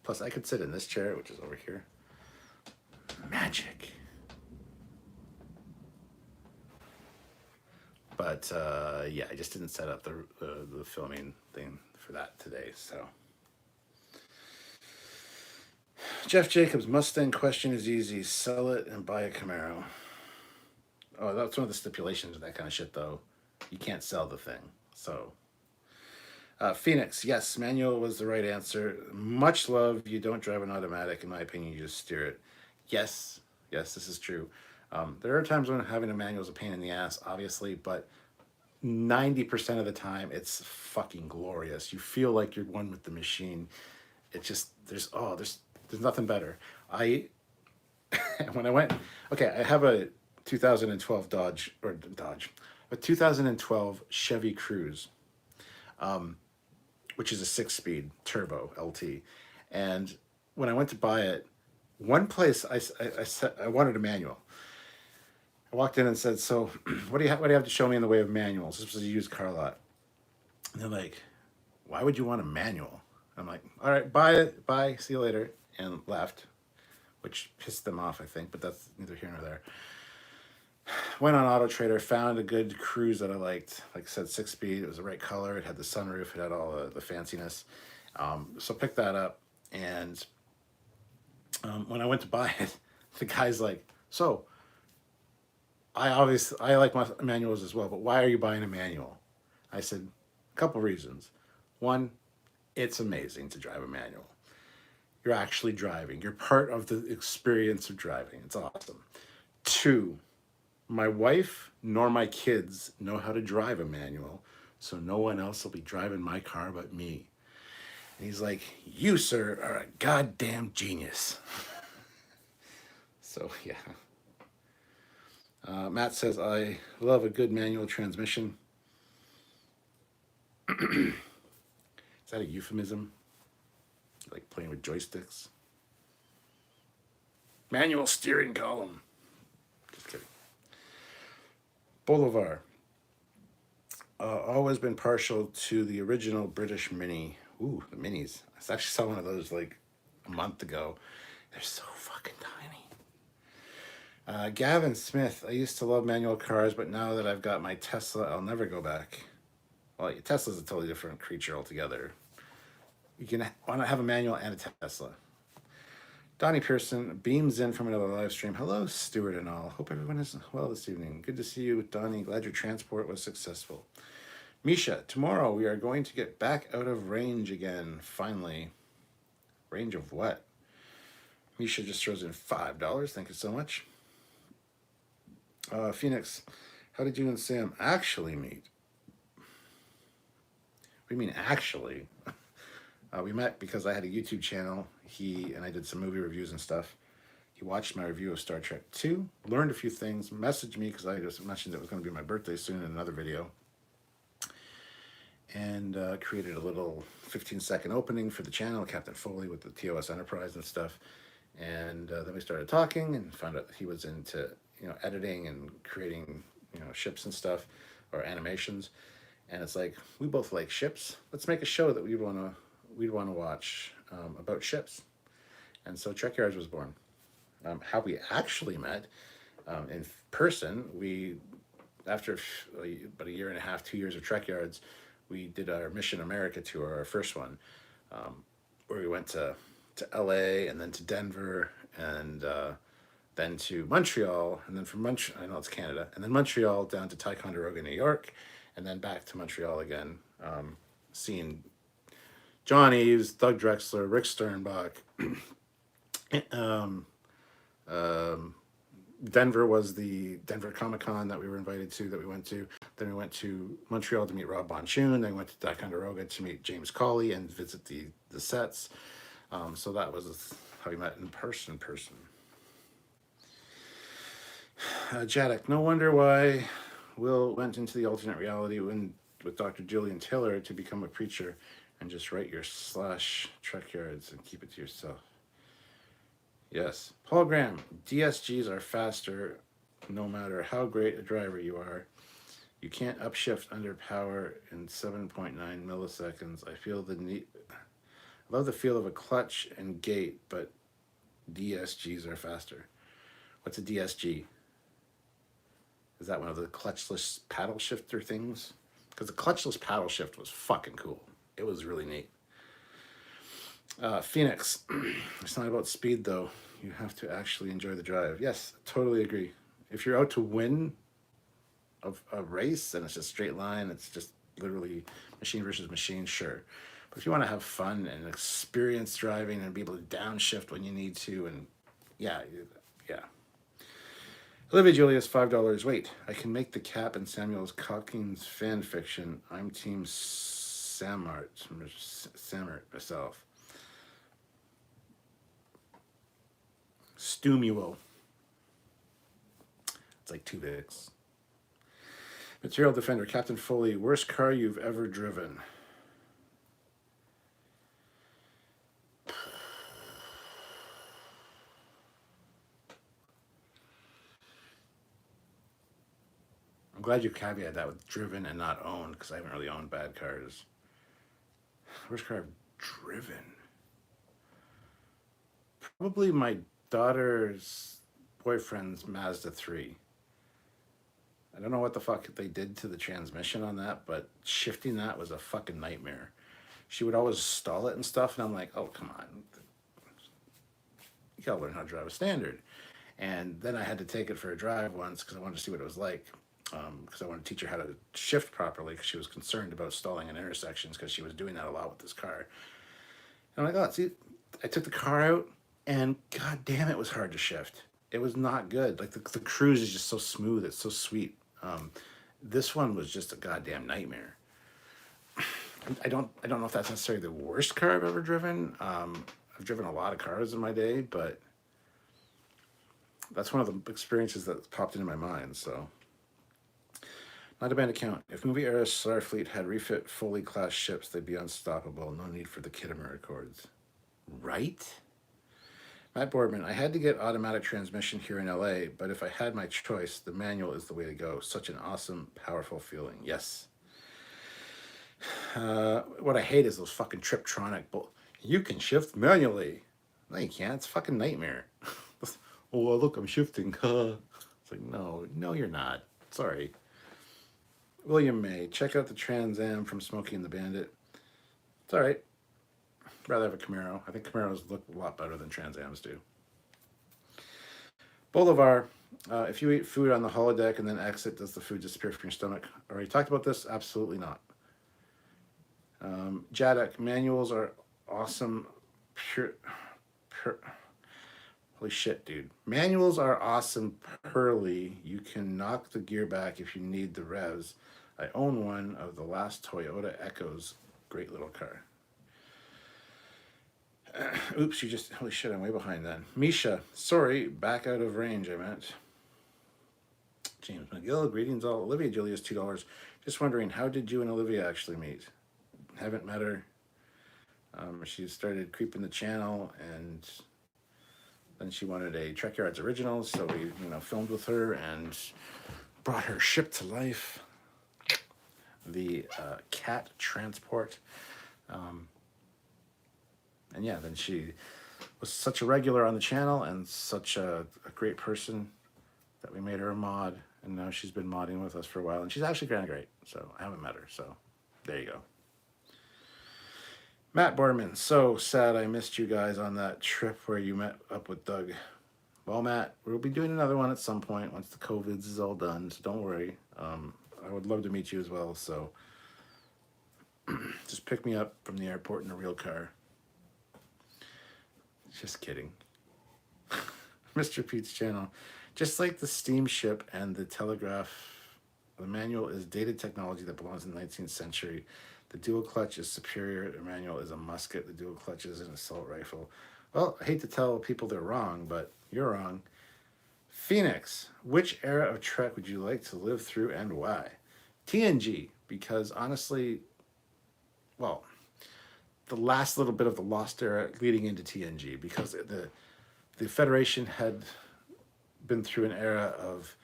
plus I could sit in this chair, which is over here. Magic. But yeah, I just didn't set up the filming thing for that today. So, Jeff Jacobs, Mustang question is easy: sell it and buy a Camaro. Oh, that's one of the stipulations of that kind of shit, though. You can't sell the thing. So, Phoenix, yes, manual was the right answer. Much love. You don't drive an automatic, in my opinion. You just steer it. Yes, this is true. There are times when having a manual is a pain in the ass, obviously, but 90% of the time it's fucking glorious. You feel like you're one with the machine. It just there's nothing better. I when I went, okay, I have a 2012 a 2012 Chevy Cruze, which is a 6-speed turbo LT. And when I went to buy it, one place I said I wanted a manual. I walked in and said, "So, what do you have to show me in the way of manuals?" This was a used car lot. And they're like, "Why would you want a manual?" I'm like, "All right, buy it, bye, see you later," and left, which pissed them off, I think, but that's neither here nor there. Went on Auto Trader, found a good Cruze that I liked. Like I said, 6-speed. It was the right color. It had the sunroof. It had all the fanciness. So picked that up, and when I went to buy it, the guy's like, "So, I like my manuals as well, but why are you buying a manual?" I said, "A couple reasons. One, it's amazing to drive a manual. You're actually driving. You're part of the experience of driving. It's awesome. Two, my wife nor my kids know how to drive a manual, so no one else will be driving my car but me." And he's like, "You, sir, are a goddamn genius." So, yeah. Matt says, "I love a good manual transmission." Is that a euphemism? Like playing with joysticks? Manual steering column. Just kidding. Bolivar. Always been partial to the original British Mini. Ooh, the Minis. I actually saw one of those like a month ago. They're so fucking tiny. Gavin Smith. I used to love manual cars, but now that I've got my Tesla, I'll never go back. Well, Tesla's a totally different creature altogether. You can want to have a manual and a Tesla. Donnie Pearson beams in from another live stream. Hello, Stuart and all. Hope everyone is well this evening. Good to see you, Donnie. Glad your transport was successful. Misha, tomorrow we are going to get back out of range again, finally. Range of what? Misha just throws in $5. Thank you so much. Phoenix, how did you and Sam actually meet? What do you mean, actually? We met because I had a YouTube channel. He and I did some movie reviews and stuff. He watched my review of Star Trek 2, learned a few things, messaged me because I just mentioned it was going to be my birthday soon in another video, and created a little 15-second opening for the channel, Captain Foley with the TOS Enterprise and stuff. And then we started talking and found out that he was into editing and creating ships and stuff, or animations. And it's like, we both like ships. Let's make a show that we'd want to watch about ships. And so Trekyards was born. How we actually met in person, after about a year and a half, 2 years of Trekyards, we did our Mission America tour, our first one, where we went to LA and then to Denver and then to Montreal, and then from Montreal, I know it's Canada, and then Montreal down to Ticonderoga, New York, and then back to Montreal again, seeing John Eves, Doug Drexler, Rick Sternbach. Denver was the Denver Comic Con that we were invited to, that we went to. Then we went to Montreal to meet Rob Bonchoon. Then we went to Ticonderoga to meet James Cawley and visit the sets. So that was how we met in person. Jadek, no wonder why Will went into the alternate reality with Dr. Julian Taylor to become a preacher and just write your /Trekyards and keep it to yourself. Yes. Paul Graham, DSGs are faster no matter how great a driver you are. You can't upshift under power in 7.9 milliseconds. I love the feel of a clutch and gate, but DSGs are faster. What's a DSG? Is that one of the clutchless paddle shifter things? Because the clutchless paddle shift was fucking cool. It was really neat. Phoenix, it's not about speed though. You have to actually enjoy the drive. Yes, totally agree. If you're out to win a race and it's just straight line, it's just literally machine versus machine, sure. But if you want to have fun and experience driving and be able to downshift when you need to, and yeah. Olivia Julius, $5. Wait, I can make the Cap and Samuel's Cockings fan fiction. I'm Team Samart myself. Stumuo. It's like 2 Vicks. Material Defender, Captain Foley, worst car you've ever driven. I'm glad you caveated that with driven and not owned, because I haven't really owned bad cars. Worst car I've driven? Probably my daughter's boyfriend's Mazda 3. I don't know what the fuck they did to the transmission on that, but shifting that was a fucking nightmare. She would always stall it and stuff, and I'm like, oh, come on. You gotta learn how to drive a standard. And then I had to take it for a drive once because I wanted to see what it was like. Because I wanted to teach her how to shift properly because she was concerned about stalling in intersections because she was doing that a lot with this car. And I'm like, oh, see, I took the car out and god damn, it was hard to shift. It was not good. Like the cruise is just so smooth. It's so sweet. This one was just a goddamn nightmare. I don't know if that's necessarily the worst car I've ever driven. I've driven a lot of cars in my day, but that's one of the experiences that popped into my mind. So, not a bad account. If movie era Starfleet had refit Foley class ships, they'd be unstoppable. No need for the Kittimer Accords. Right? Matt Boardman, I had to get automatic transmission here in LA, but if I had my choice, the manual is the way to go. Such an awesome, powerful feeling. Yes. What I hate is those fucking Triptronic. You can shift manually. No, you can't. It's a fucking nightmare. Oh, look, I'm shifting. It's like, no, you're not. Sorry. William May, check out the Trans Am from Smokey and the Bandit. It's all right. Rather have a Camaro. I think Camaros look a lot better than Trans Ams do. Bolivar, if you eat food on the holodeck and then exit, does the food disappear from your stomach? Already talked about this? Absolutely not. Jadek, manuals are awesome. Holy shit, dude. Manuals are awesome purely. You can knock the gear back if you need the revs. I own one of the last Toyota Echoes. Great little car. Oops, holy shit, I'm way behind then. Misha, sorry, back out of range, I meant. James McGill, greetings all. Olivia Julius, $2. Just wondering, how did you and Olivia actually meet? Haven't met her. She started creeping the channel, and then she wanted a Trekyards original, so we, filmed with her and brought her ship to life. The cat transport. And yeah, then she was such a regular on the channel and such a great person that we made her a mod, and now she's been modding with us for a while, and she's actually kind of great. So I haven't met her, so there you go. Matt Borman, so sad I missed you guys on that trip where you met up with Doug. Well, Matt, we'll be doing another one at some point once the COVIDs is all done, so don't worry. I would love to meet you as well, so just pick me up from the airport in a real car. Just kidding. Mr. Pete's channel. Just like the steamship and the telegraph, the manual is dated technology that belongs in the 19th century. The dual clutch is superior. The manual is a musket. The dual clutch is an assault rifle. Well, I hate to tell people they're wrong, but you're wrong. Phoenix, which era of Trek would you like to live through and why? TNG, because honestly, well, the last little bit of the lost era leading into TNG, because the Federation had been through an era of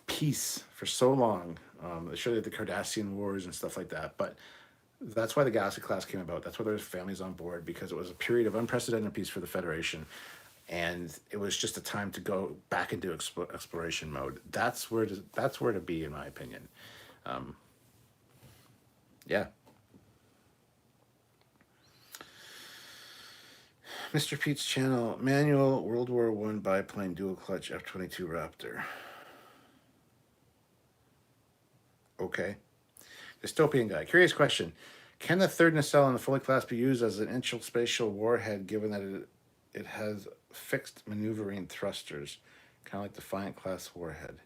peace for so long. They showed the Cardassian Wars and stuff like that, but that's why the Galaxy class came about. That's why there's families on board, because it was a period of unprecedented peace for the Federation, and it was just a time to go back into exploration mode. That's where to be, in my opinion. Yeah. Mr. Pete's channel, manual, World War I biplane, dual clutch, F-22 Raptor. Okay. Dystopian guy. Curious question. Can the third nacelle in the Foley class be used as an interspatial warhead, given that it It has fixed maneuvering thrusters, kind of like Defiant class warhead.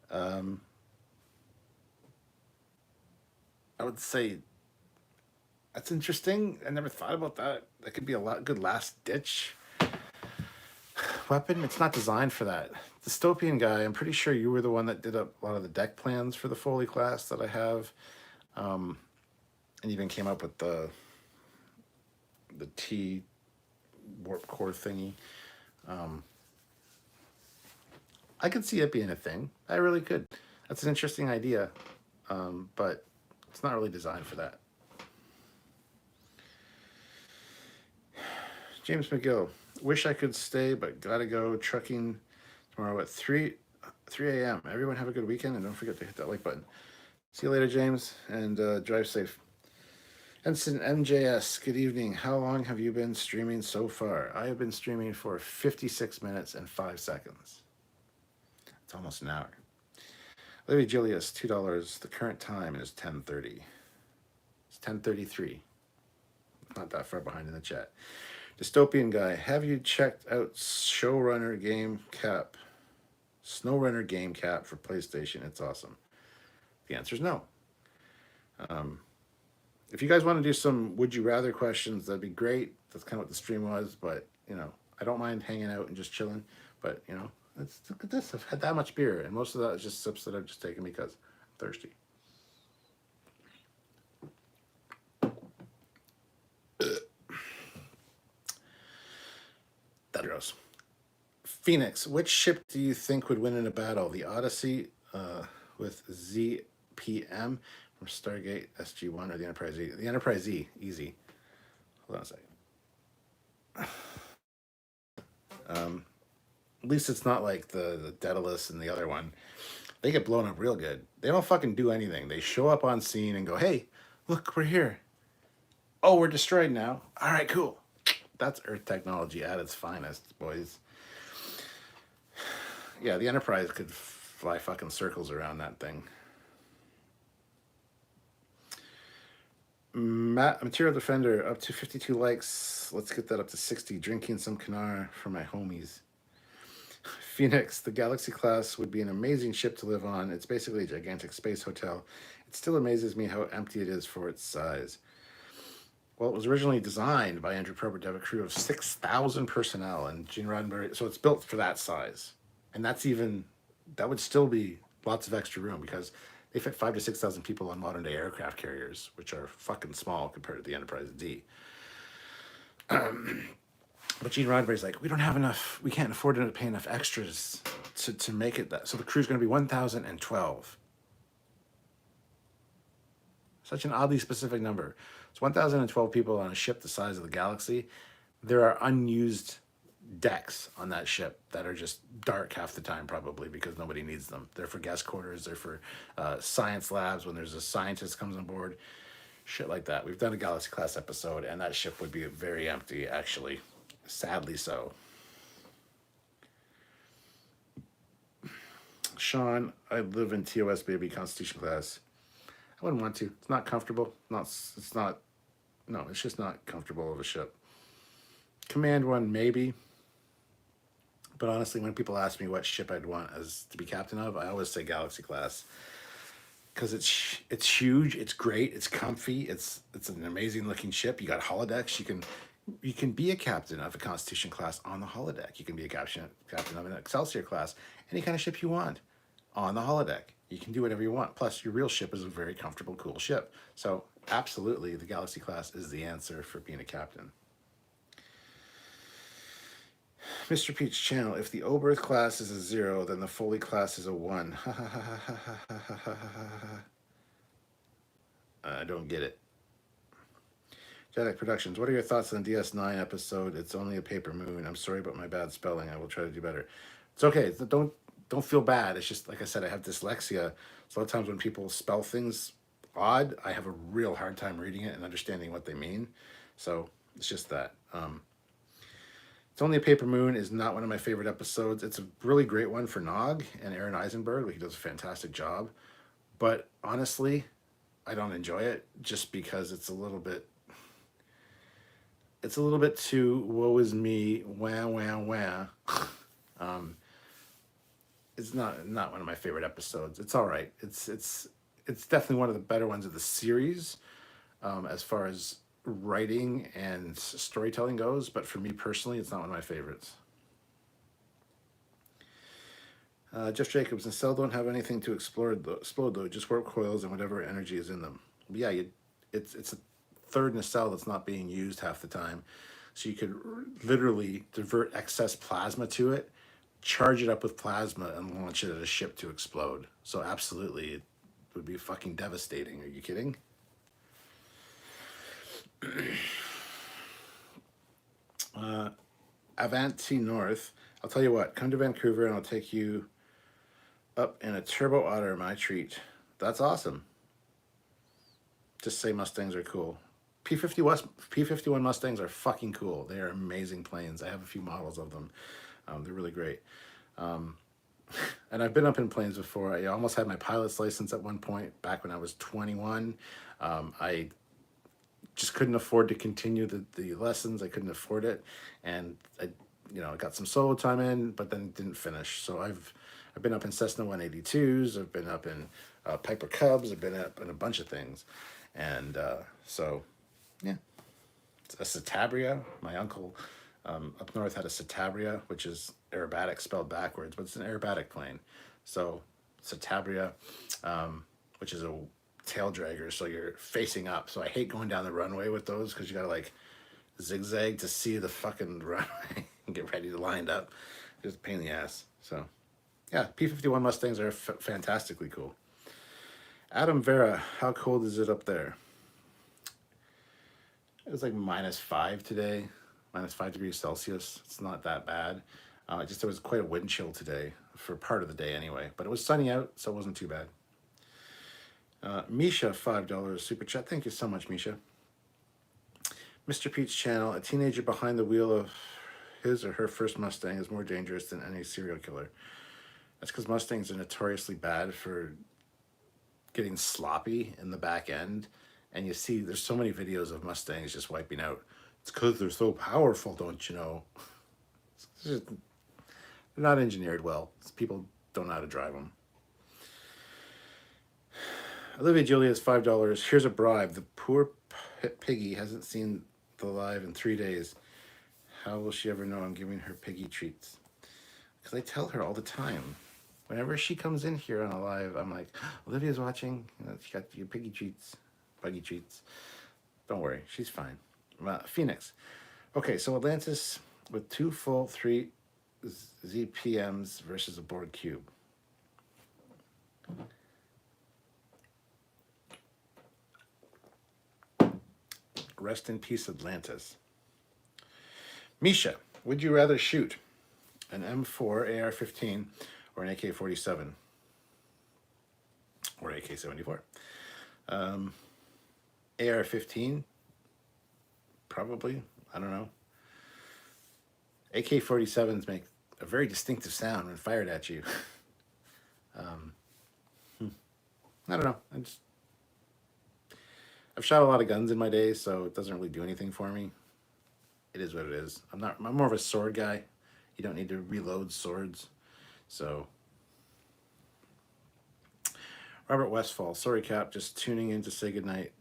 Um, I would say that's interesting. I never thought about that. That could be a good last ditch weapon. It's not designed for that. Dystopian guy, I'm pretty sure you were the one that did a lot of the deck plans for the Foley class that I have, and even came up with the T warp core thingy. I could see it being a thing. I really could. That's an interesting idea, but it's not really designed for that. James McGill, wish I could stay, but gotta go trucking tomorrow at 3 a.m. Everyone have a good weekend, and don't forget to hit that like button. See you later, James, and drive safe. Ensign MJS, good evening. How long have you been streaming so far? I have been streaming for 56 minutes and 5 seconds. It's almost an hour. Olivia Julius, $2. The current time is 10:30. It's 10:33. Not that far behind in the chat. Dystopian guy, have you checked out SnowRunner Game Cap for PlayStation? It's awesome. The answer is no. If you guys want to do some would you rather questions, that'd be great. That's kind of what the stream was, but I don't mind hanging out and just chilling. But let's look at this. I've had that much beer, and most of that is just sips that I've just taken because I'm thirsty. That gross. Phoenix, which ship do you think would win in a battle? The Odyssey with ZPM from Stargate SG-1 or the Enterprise E? The Enterprise E, easy. Hold on a second. At least it's not like the Daedalus and the other one. They get blown up real good. They don't fucking do anything. They show up on scene and go, hey, look, we're here. Oh, we're destroyed now. All right, cool. That's Earth technology at its finest, boys. Yeah, the Enterprise could fly fucking circles around that thing. Material Defender, up to 52 likes. Let's get that up to 60. Drinking some Kanar for my homies. Phoenix, the Galaxy class would be an amazing ship to live on. It's basically a gigantic space hotel. It still amazes me how empty it is for its size. Well, it was originally designed by Andrew Probert to have a crew of 6,000 personnel, and Gene Roddenberry, so it's built for that size. And that would still be lots of extra room because they fit 5,000 to 6,000 people on modern day aircraft carriers, which are fucking small compared to the Enterprise D. But Gene Roddenberry's like, we don't have enough, we can't afford to pay enough extras to make it that. So the crew's going to be 1,012. Such an oddly specific number. It's 1,012 people on a ship the size of the Galaxy. There are unused decks on that ship that are just dark half the time, probably because nobody needs them. They're for guest quarters. They're for science labs when there's a scientist comes on board. Shit like that. We've done a Galaxy class episode, and that ship would be very empty, actually. Sadly so. Sean, I live in TOS, baby, Constitution class. I wouldn't want to. It's not comfortable. It's just not comfortable of a ship. Command one, maybe. But honestly, when people ask me what ship I'd want as to be captain of, I always say Galaxy class. Because it's huge, it's great, it's comfy, it's an amazing looking ship. You got holodecks. You can be a captain of a Constitution class on the holodeck. You can be a captain of an Excelsior class, any kind of ship you want on the holodeck. You can do whatever you want. Plus, your real ship is a very comfortable, cool ship. So, absolutely, the Galaxy class is the answer for being a captain. Mr. Peach channel, if the Oberth class is a 0, then the Foley class is a 1. I don't get it. Jedic Productions, what are your thoughts on DS9 episode? It's only a paper moon. I'm sorry about my bad spelling. I will try to do better. It's okay. Don't feel bad. It's just, like I said, I have dyslexia. So a lot of times when people spell things odd, I have a real hard time reading it and understanding what they mean. So it's just that. It's Only a Paper Moon is not one of my favorite episodes. It's a really great one for Nog and Aaron Eisenberg. He does a fantastic job. But honestly, I don't enjoy it just because it's a little bit it's a little bit too woe is me, wah wah wah. um, it's not one of my favorite episodes. It's all right. It's definitely one of the better ones of the series, as far as writing and storytelling goes. But for me personally, it's not one of my favorites. Jeff Jacobs and Cell don't have anything to explode though. Just warp coils and whatever energy is in them. Yeah, it's a third nacelle that's not being used half the time, so you could literally divert excess plasma to it, charge it up with plasma, and launch it at a ship to explode. So absolutely, it would be fucking devastating. Are you kidding? Avanti North. I'll tell you what. Come to Vancouver and I'll take you up in a turbo otter, my treat. That's awesome. Just say Mustangs are cool. P51 Mustangs are fucking cool. They are amazing planes. I have a few models of them. They're really great. And I've been up in planes before. I almost had my pilot's license at one point back when I was 21. I just couldn't afford to continue the lessons. I couldn't afford it. And I got some solo time in, but then didn't finish. So I've been up in Cessna 182s. I've been up in Piper Cubs. I've been up in a bunch of things. And so, yeah. It's a Citabria. My uncle up north had a Citabria, which is aerobatic spelled backwards, but it's an aerobatic plane. So Citabria, which is a tail dragger, so you're facing up. So I hate going down the runway with those because you gotta like zigzag to see the fucking runway and get ready to line up. Just a pain in the ass. So yeah, P51 Mustangs are fantastically cool. Adam Vera, how cold is it up there? It was like -5 today, -5 degrees Celsius. It's not that bad. Just there was quite a wind chill today for part of the day anyway, but it was sunny out, so it wasn't too bad. Misha, $5 super chat. Thank you so much, Misha. Mr. Pete's channel, a teenager behind the wheel of his or her first Mustang is more dangerous than any serial killer. That's because Mustangs are notoriously bad for getting sloppy in the back end. And you see, there's so many videos of Mustangs just wiping out. It's because they're so powerful, don't you know? They're not engineered well. People don't know how to drive them. Olivia Julia's $5. Here's a bribe. The poor piggy hasn't seen the live in 3 days. How will she ever know I'm giving her piggy treats? Because I tell her all the time. Whenever she comes in here on a live, I'm like, Olivia's watching. She got your piggy treats, buggy treats. Don't worry, she's fine. Phoenix. Okay, so Atlantis with 2 full 3 ZPMs versus a Borg cube. Rest in peace, Atlantis. Misha, would you rather shoot an M4 AR-15 or an AK-47 or AK-74? AR-15, probably. I don't know. AK-47s make a very distinctive sound when fired at you. I don't know. I've shot a lot of guns in my day, so it doesn't really do anything for me. It is what it is. I'm more of a sword guy. You don't need to reload swords. So Robert Westfall, sorry Cap, just tuning in to say goodnight.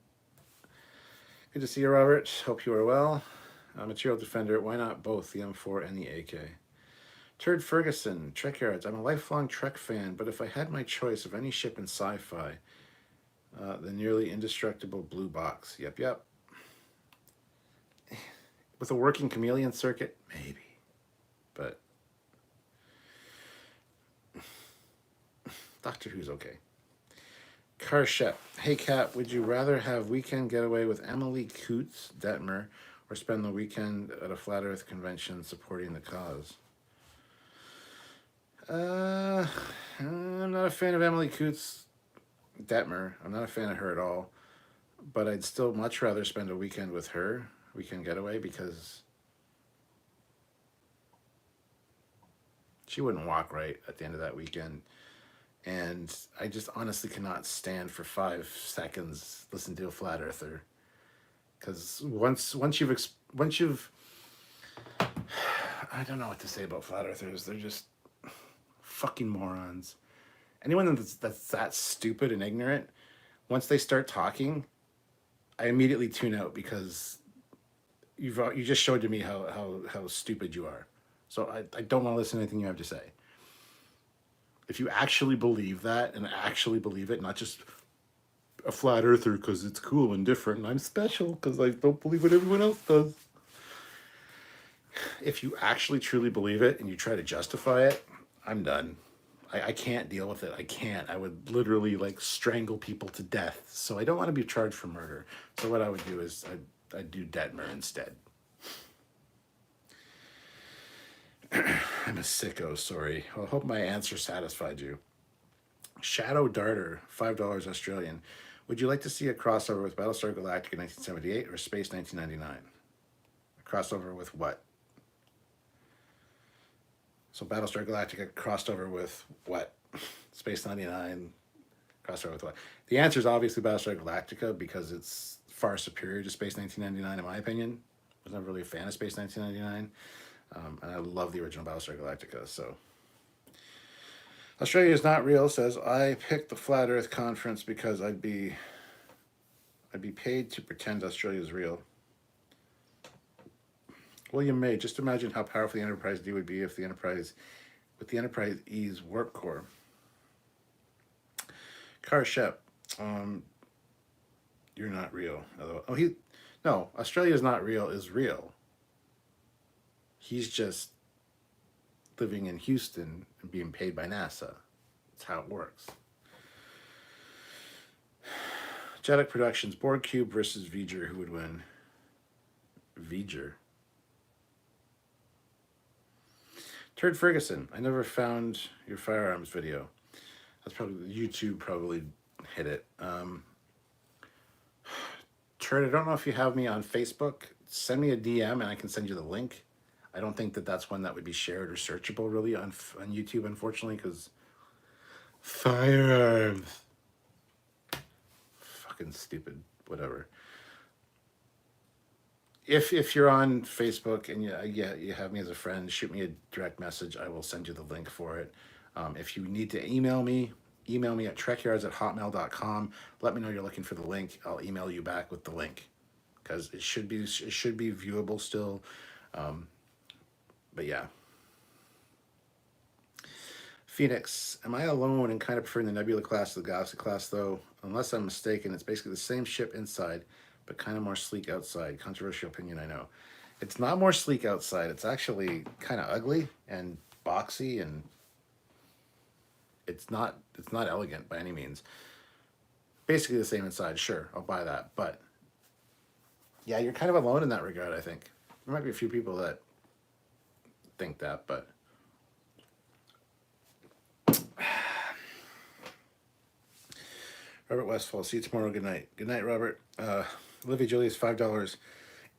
Good to see you, Robert. Hope you are well. Material Defender, why not both the M4 and the AK? Turd Ferguson, Trekyards, I'm a lifelong Trek fan, but if I had my choice of any ship in sci-fi, the nearly indestructible blue box. Yep. With a working chameleon circuit, maybe. But Doctor Who's okay. Karshep, hey Kat, would you rather have weekend getaway with Emily Coots, Detmer, or spend the weekend at a Flat Earth convention supporting the cause? I'm not a fan of Emily Coots, Detmer. I'm not a fan of her at all. But I'd still much rather spend a weekend with her, weekend getaway, because she wouldn't walk right at the end of that weekend. And I just honestly cannot stand for 5 seconds listen to a flat earther. Because once you've once you've, I don't know what to say about flat earthers. They're just fucking morons. Anyone that's that stupid and ignorant, once they start talking, I immediately tune out because you just showed to me how stupid you are. So I don't want to listen to anything you have to say. If you actually believe that and actually believe it, not just a flat earther because it's cool and different and I'm special because I don't believe what everyone else does. If you actually truly believe it and you try to justify it, I'm done. I can't deal with it. I can't. I would literally like strangle people to death. So I don't want to be charged for murder. So what I would do is I'd do Detmer instead. I'm a sicko, sorry. Well, I hope my answer satisfied you. Shadow Darter, $5 Australian. Would you like to see a crossover with Battlestar Galactica 1978 or Space 1999? A crossover with what? So Battlestar Galactica crossed over with what? Space 99 crossed over with what? The answer is obviously Battlestar Galactica because it's far superior to Space 1999 in my opinion. I was never really a fan of Space 1999. And I love the original Battlestar Galactica, so. Australia is not real says, I picked the Flat Earth Conference because I'd be paid to pretend Australia is real. William May, just imagine how powerful the Enterprise D would be if the Enterprise, with the Enterprise E's warp core. Car Shep, you're not real. No, Australia is not real is real. He's just living in Houston and being paid by NASA. That's how it works. Jeddick Productions, Borg Cube versus V'ger. Who would win? V'ger. Turd Ferguson, I never found your firearms video. That's probably, YouTube probably hit it. Turd, I don't know if you have me on Facebook. Send me a DM and I can send you the link. I don't think that that's one that would be shared or searchable really on YouTube, unfortunately, because firearms. Fucking stupid, whatever. If you're on Facebook and you have me as a friend, shoot me a direct message. I will send you the link for it. If you need to email me at trekyards@hotmail.com. Let me know you're looking for the link. I'll email you back with the link because it should be viewable still. But yeah. Phoenix, am I alone in kind of preferring the Nebula class to the Galaxy class though? Unless I'm mistaken, it's basically the same ship inside, but kind of more sleek outside. Controversial opinion, I know. It's not more sleek outside. It's actually kind of ugly and boxy, and it's not elegant by any means. Basically the same inside, sure, I'll buy that. But yeah, you're kind of alone in that regard, I think. There might be a few people that think that, but Robert Westfall, see you tomorrow. Good night. Good night, Robert. Olivia Julius, $5.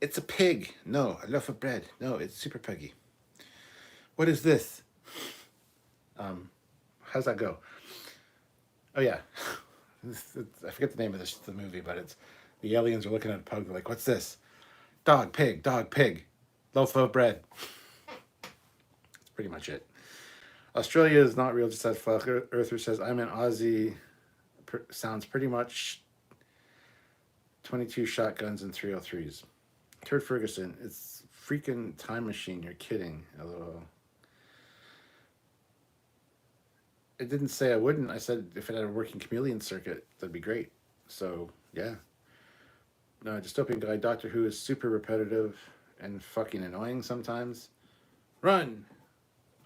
It's a pig. No, a loaf of bread. No, it's super piggy. What is this? How's that go? Oh yeah, I forget the name of the movie, but it's the aliens are looking at a pug. They're like, "What's this? Dog, pig, loaf of bread." That's pretty much it. Australia is not real. Just as Flat Earther says, I'm an Aussie. Sounds pretty much 22 shotguns and 303s. Turd Ferguson, it's freaking time machine. You're kidding. LOL. It didn't say I wouldn't. I said if it had a working chameleon circuit, that'd be great. So yeah. No, dystopian guy. Doctor Who is super repetitive and fucking annoying sometimes. Run.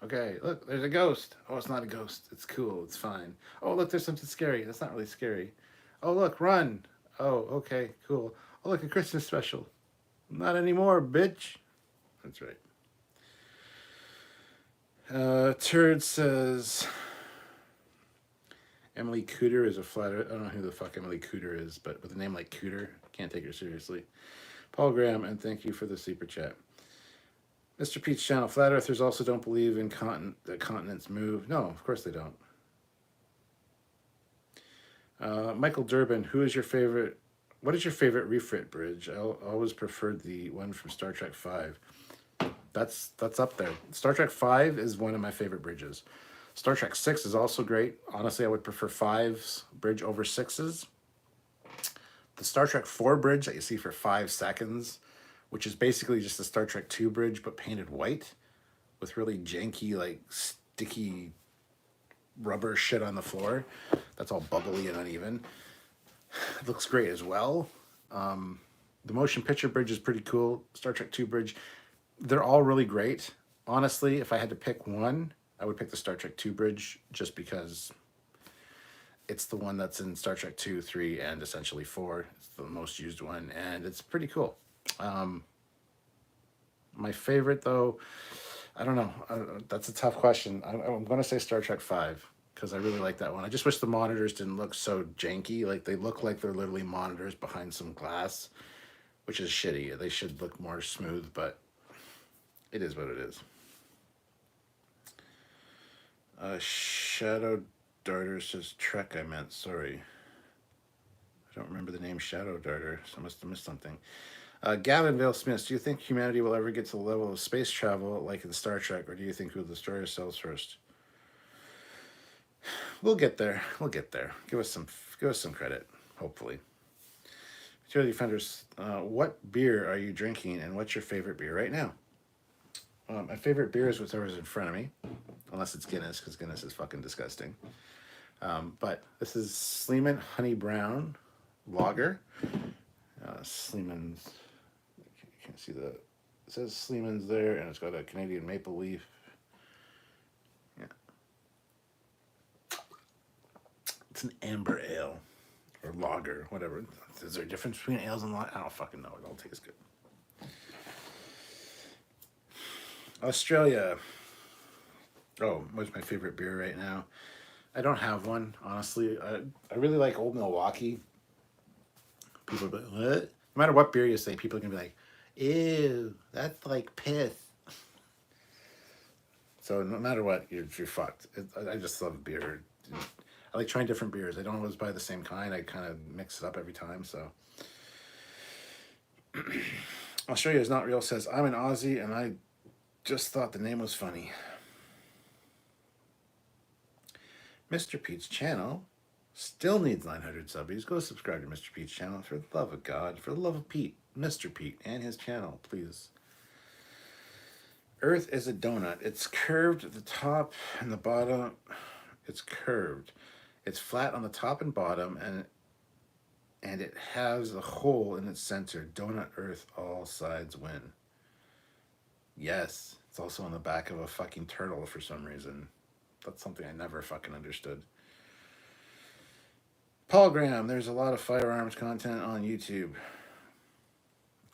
Okay, look, there's a ghost. Oh, it's not a ghost. It's cool. It's fine. Oh, look, there's something scary. That's not really scary. Oh, look, run. Oh, okay, cool. Oh, look, a Christmas special. Not anymore, bitch. That's right. Turd says Emily Cooter is a flat earth. I don't know who the fuck Emily Cooter is, but with a name like Cooter, can't take her seriously. Paul Graham, and thank you for the super chat. Mr. Pete's channel, Flat Earthers also don't believe in that continents move. No, of course they don't. Michael Durbin, who is your favorite What is your favorite refit bridge? Always preferred the one from Star Trek Five. That's up there. Star Trek Five is one of my favorite bridges. Star Trek Six is also great. Honestly, I would prefer Five's bridge over Six's. The Star Trek Four bridge that you see for 5 seconds, which is basically just the Star Trek Two bridge but painted white, with really janky like sticky rubber shit on the floor. That's all bubbly and uneven. It looks great as well. The motion picture bridge is pretty cool. Star Trek 2 bridge, they're all really great. Honestly, if I had to pick one, I would pick the Star Trek 2 bridge just because it's the one that's in Star Trek 2, 3, and essentially 4. It's the most used one, and it's pretty cool. My favorite, though, I don't know. That's a tough question. I'm going to say Star Trek 5 because I really like that one. I just wish the monitors didn't look so janky. Like, they look like they're literally monitors behind some glass, which is shitty. They should look more smooth, but it is what it is. Shadow Darter says Trek, I meant. Sorry. I don't remember the name Shadow Darter, so I must have missed something. Gavin Vale Smith, do you think humanity will ever get to the level of space travel like in Star Trek, or do you think we'll destroy ourselves first? We'll get there. We'll get there. Give us some credit, hopefully. Utility Defenders, what beer are you drinking, and what's your favorite beer right now? My favorite beer is whatever's in front of me, unless it's Guinness, because Guinness is fucking disgusting. But this is Sleeman Honey Brown Lager. Sleeman's, you can't see it says Sleeman's there, and it's got a Canadian maple leaf. Yeah. It's an amber ale, or lager, whatever. Is there a difference between ales and lager? I don't fucking know. It all tastes good. Australia. Oh, what's my favorite beer right now? I don't have one, honestly. I really like Old Milwaukee. People be like, what? No matter what beer you say, people are going to be like, ew, that's like piss. So no matter what, you're fucked. I just love beer. I like trying different beers. I don't always buy the same kind. I kind of mix it up every time, so. Australia is not real says, I'm an Aussie, and I just thought the name was funny. Mr. Pete's channel still needs 900 subbies. Go subscribe to Mr. Pete's channel. For the love of God, for the love of Pete, Mr. Pete, and his channel, please. Earth is a donut. It's curved at the top and the bottom. It's curved. It's flat on the top and bottom, and it has a hole in its center. Donut Earth, all sides win. Yes, it's also on the back of a fucking turtle for some reason. That's something I never fucking understood. Paul Graham, there's a lot of firearms content on YouTube.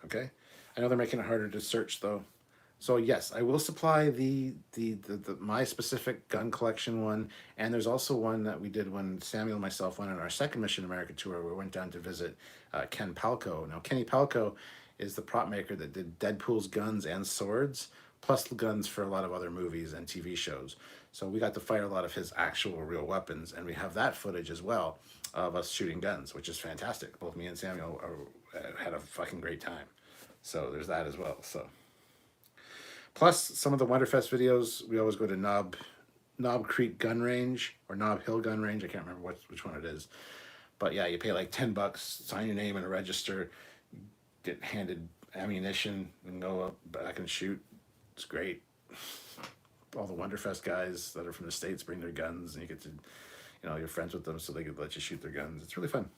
Okay? I know they're making it harder to search, though. So yes, I will supply the my specific gun collection one, and there's also one that we did when Samuel and myself went on our second Mission America tour. We went down to visit Ken Palco. Now, Kenny Palco is the prop maker that did Deadpool's guns and swords, plus the guns for a lot of other movies and TV shows. So we got to fire a lot of his actual real weapons, and we have that footage as well of us shooting guns, which is fantastic. Both me and Samuel had a fucking great time. So there's that as well. So. Plus, some of the Winterfest videos, we always go to Knob Creek Gun Range, or Knob Hill Gun Range. I can't remember which one it is. But yeah, you pay like $10, sign your name in a register, get handed ammunition, and go up back and shoot. It's great. All the Winterfest guys that are from the States bring their guns, and you get to, you're friends with them, so they could let you shoot their guns. It's really fun.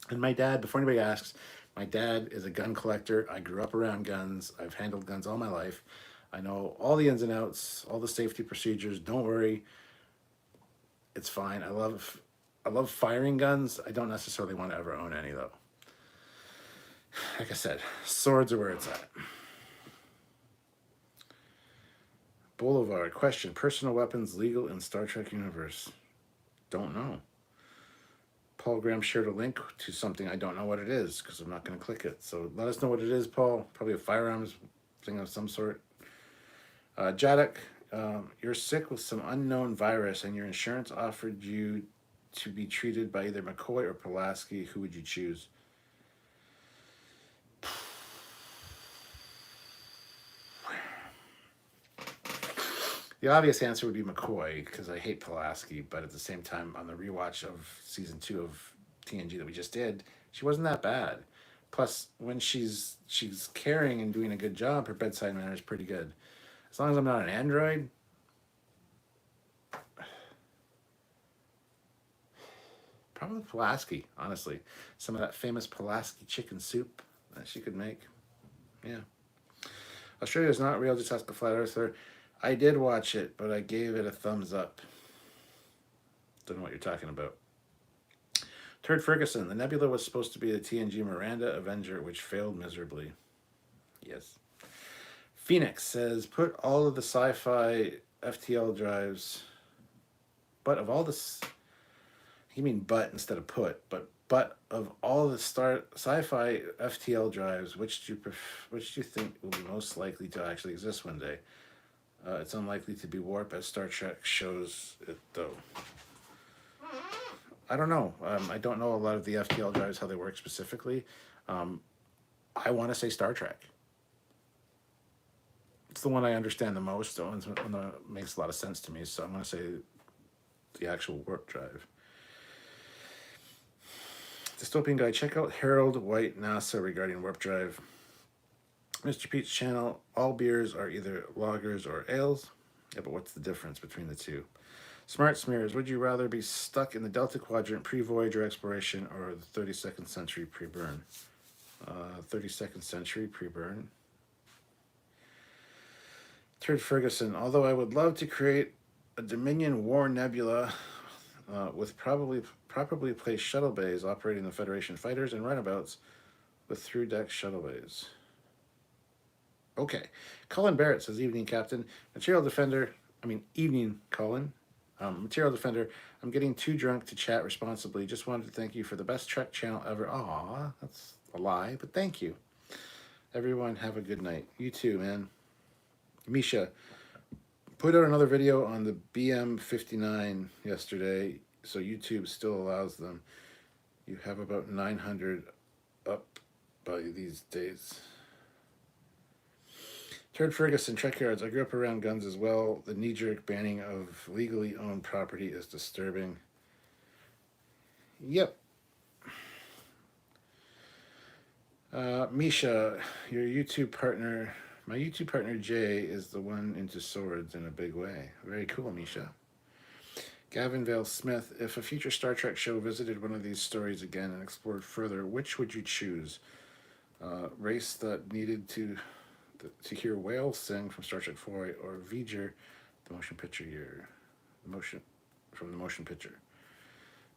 And my dad, before anybody asks, my dad is a gun collector. I grew up around guns. I've handled guns all my life. I know all the ins and outs, all the safety procedures. Don't worry. It's fine. I love firing guns. I don't necessarily want to ever own any, though. Like I said, swords are where it's at. Boulevard, question. Personal weapons legal in Star Trek universe? Don't know. Paul Graham shared a link to something. I don't know what it is because I'm not going to click it. So let us know what it is, Paul. Probably a firearms thing of some sort. Jadok, you're sick with some unknown virus and your insurance offered you to be treated by either McCoy or Pulaski, who would you choose? The obvious answer would be McCoy because I hate Pulaski, but at the same time, on the rewatch of season 2 of TNG that we just did, she wasn't that bad. Plus, when she's caring and doing a good job, her bedside manner is pretty good. As long as I'm not an android, probably Pulaski. Honestly, some of that famous Pulaski chicken soup that she could make. Yeah. Australia is not real. Just ask a flat earther. I did watch it, but I gave it a thumbs up. Don't know what you're talking about. Turd Ferguson. The Nebula was supposed to be the TNG Miranda Avenger, which failed miserably. Yes. Phoenix says, put all of the sci-fi FTL drives, but of all the... You mean but instead of put, but of all the sci-fi FTL drives, which do you think will be most likely to actually exist one day? It's unlikely to be warp, as Star Trek shows it, though. I don't know. I don't know a lot of the FTL drives, how they work specifically. I want to say Star Trek. It's the one I understand the most. The one that makes a lot of sense to me. So I'm going to say the actual warp drive. Dystopian Guy, check out Harold White NASA regarding warp drive. Mr. Pete's channel, all beers are either lagers or ales. Yeah, but what's the difference between the two? Smart Smears, would you rather be stuck in the Delta Quadrant pre-Voyager exploration or the 32nd century pre-burn? 32nd century pre-burn. Turd Ferguson, although I would love to create a Dominion War Nebula with properly placed shuttle bays operating the Federation fighters and runabouts with through-deck shuttle bays. Okay. Colin Barrett says, evening, Captain. Evening, Colin. Material Defender, I'm getting too drunk to chat responsibly. Just wanted to thank you for the best Trek channel ever. Aw, that's a lie, but thank you. Everyone, have a good night. You too, man. Misha, put out another video on the BM59 yesterday, so YouTube still allows them. You have about 900 up by these days. Turd Ferguson, Trekyards. I grew up around guns as well. The knee-jerk banning of legally owned property is disturbing. Yep. Misha, your YouTube partner, my YouTube partner Jay is the one into swords in a big way. Very cool, Misha. Gavin Vale Smith, if a future Star Trek show visited one of these stories again and explored further, which would you choose? Race that needed to hear whales sing from Star Trek 4 or V'ger, the motion picture year. The motion picture.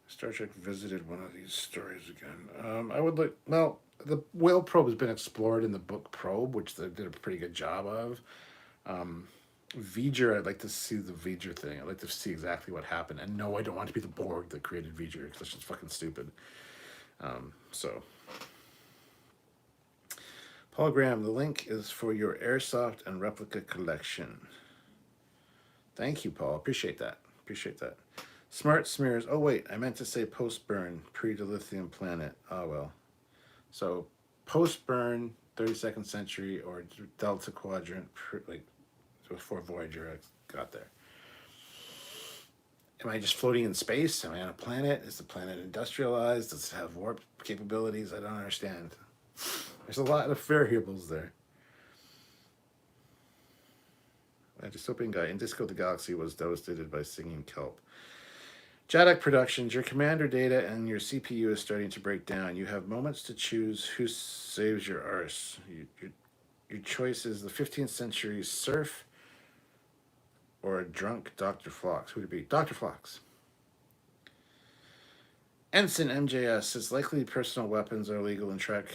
Star Trek visited one of these stories again. I would like, well, the whale probe has been explored in the book Probe, which they did a pretty good job of. V'ger, I'd like to see the V'ger thing. I'd like to see exactly what happened. And no, I don't want to be the Borg that created V'ger, because that's just fucking stupid. Paul Graham, the link is for your airsoft and replica collection. Thank you, Paul. Appreciate that. Smart Smears. Oh, wait. I meant to say post-burn, pre-dilithium planet. Oh, well. So, post-burn, 32nd century, or Delta Quadrant, before Voyager got there. Am I just floating in space? Am I on a planet? Is the planet industrialized? Does it have warp capabilities? I don't understand. There's a lot of variables there. A dystopian guy. In Disco, the galaxy was devastated by singing kelp. Jadok Productions, your commander data and your CPU is starting to break down. You have moments to choose who saves your arse. Your choice is the 15th century serf or a drunk Dr. Phlox. Who would it be? Dr. Phlox. Ensign MJS says likely personal weapons are legal in Trek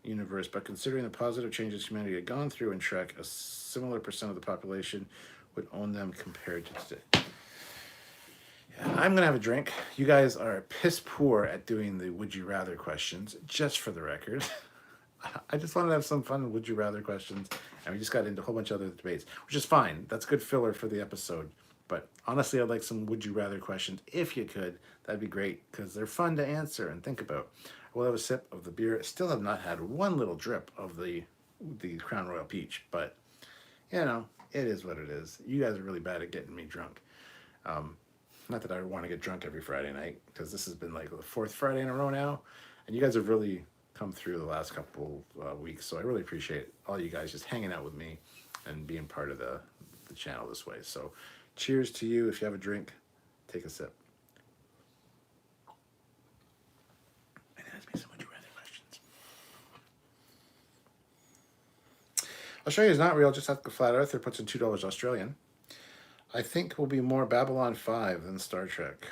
universe, but considering the positive changes humanity had gone through in Trek, a similar percent of the population would own them compared to today. Yeah, I'm gonna have a drink. You guys are piss poor at doing the would you rather questions, just for the record. I just wanted to have some fun would you rather questions, and we just got into a whole bunch of other debates, which is fine. That's good filler for the episode. But honestly, I'd like some would you rather questions if you could. That'd be great because they're fun to answer and think about. I will have a sip of the beer. Still have not had one little drip of the Crown Royal Peach, but you know, it is what it is. You guys are really bad at getting me drunk. Not that I want to get drunk every Friday night because this has been like the fourth Friday in a row now, and you guys have really come through the last couple weeks. So I really appreciate all you guys just hanging out with me and being part of the channel this way. So cheers to you. If you have a drink, take a sip. And ask me some would you rather questions. Australia is not real, just like the flat earther puts in $2 Australian. I think will be more Babylon 5 than Star Trek.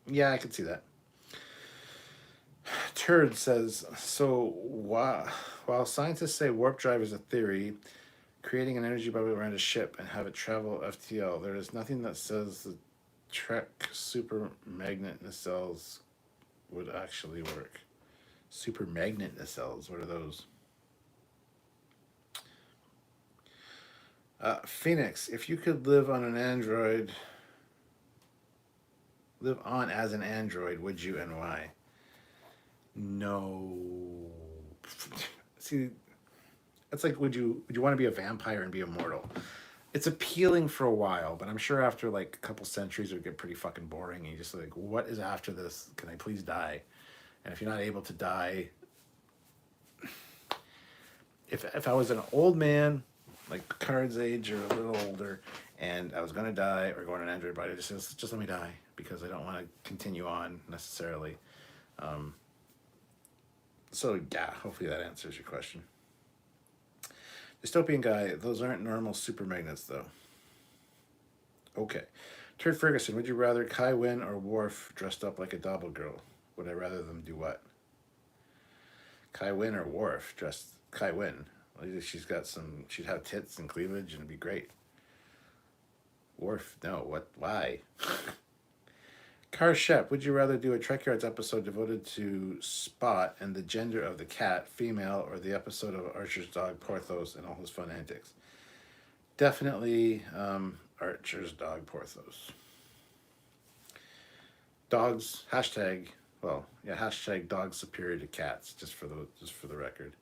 Yeah, I can see that. Turd says, so while scientists say warp drive is a theory, creating an energy bubble around a ship and have it travel FTL, there is nothing that says the Trek super magnet nacelles would actually work. Super magnet nacelles, what are those? Phoenix, if you could live on as an android, would you and why? No. See, it's like, would you want to be a vampire and be immortal? It's appealing for a while, but I'm sure after like a couple centuries it would get pretty fucking boring. And you just like, what is after this? Can I please die? And if you're not able to die, if I was an old man, like Picard's age or a little older, and I was gonna die or go on an android body, just let me die because I don't want to continue on necessarily. So yeah, hopefully that answers your question. Dystopian guy, those aren't normal super magnets though. Okay. Turd Ferguson, would you rather Kai Wynn or Worf dressed up like a Dobble girl? Would I rather them do what? Kai Wynn or Worf dressed Kai Wynn? She's got some. She'd have tits and cleavage, and it'd be great. Worf, no. What? Why? Car Shep, would you rather do a Trekyards episode devoted to Spot and the gender of the cat, female, or the episode of Archer's dog Porthos and all his fun antics? Definitely Archer's dog Porthos. Dogs hashtag. Well, yeah, hashtag dogs superior to cats. Just for the record.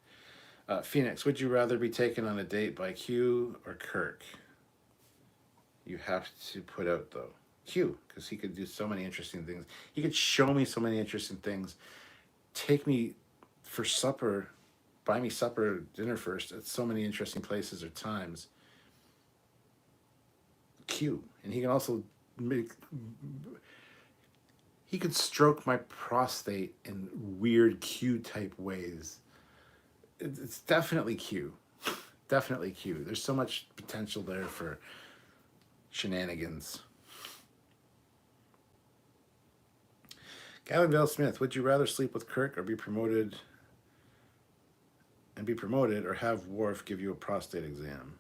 Phoenix, would you rather be taken on a date by Q or Kirk? You have to put out, though, Q, because he could do so many interesting things. He could show me so many interesting things. Take me for supper, buy me supper, dinner first at so many interesting places or times. Q. And he can also he could stroke my prostate in weird Q-type ways. It's definitely Q. Definitely Q. There's so much potential there for shenanigans. Gavin Vale Smith, would you rather sleep with Kirk or be promoted or have Worf give you a prostate exam?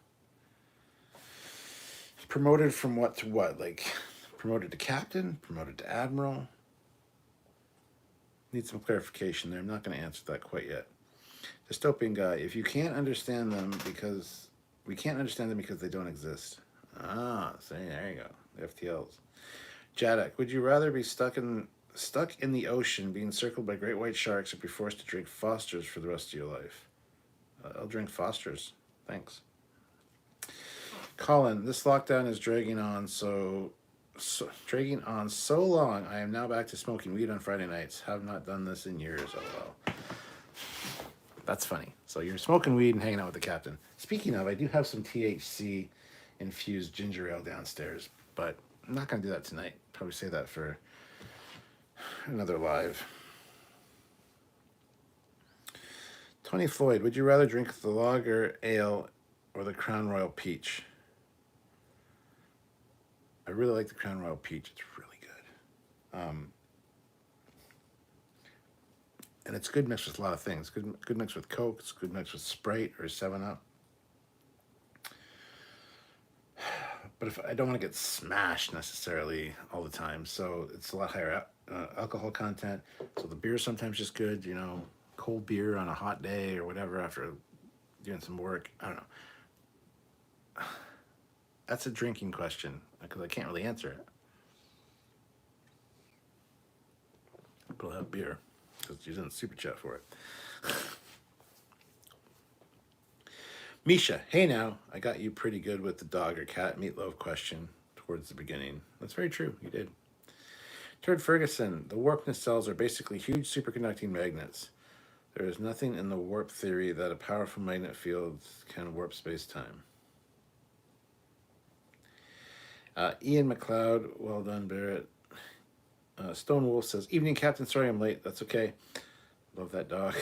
Promoted from what to what? Like promoted to captain? Promoted to admiral? Need some clarification there. I'm not going to answer that quite yet. Dystopian guy, if you can't understand them because we can't understand them because they don't exist. Ah, see, there you go. The FTLs. Jadek, would you rather be stuck in the ocean being circled by great white sharks or be forced to drink Foster's for the rest of your life? I'll drink Foster's. Thanks. Colin, this lockdown is dragging on so long. I am now back to smoking weed on Friday nights. Have not done this in years. Oh well. That's funny. So you're smoking weed and hanging out with the captain. Speaking of, I do have some THC infused ginger ale downstairs, but I'm not going to do that tonight. Probably save that for another live. Tony Floyd, would you rather drink the lager ale or the Crown Royal Peach? I really like the Crown Royal Peach. It's really good. And it's good mixed with a lot of things. Good mixed with Coke. It's good mixed with Sprite or 7-Up. But if I don't want to get smashed necessarily all the time, so it's a lot higher alcohol content. So the beer is sometimes just good, you know, cold beer on a hot day or whatever after doing some work. I don't know. That's a drinking question because I can't really answer it. But I'll have beer because you didn't super chat for it. Misha, hey now, I got you pretty good with the dog or cat meatloaf question towards the beginning. That's very true. You did. Turd Ferguson, the warp nacelles are basically huge superconducting magnets. There is nothing in the warp theory that a powerful magnet field can warp space-time. Ian McLeod, well done, Barrett. Stone Wolf says, evening, Captain. Sorry I'm late. That's okay. Love that dog.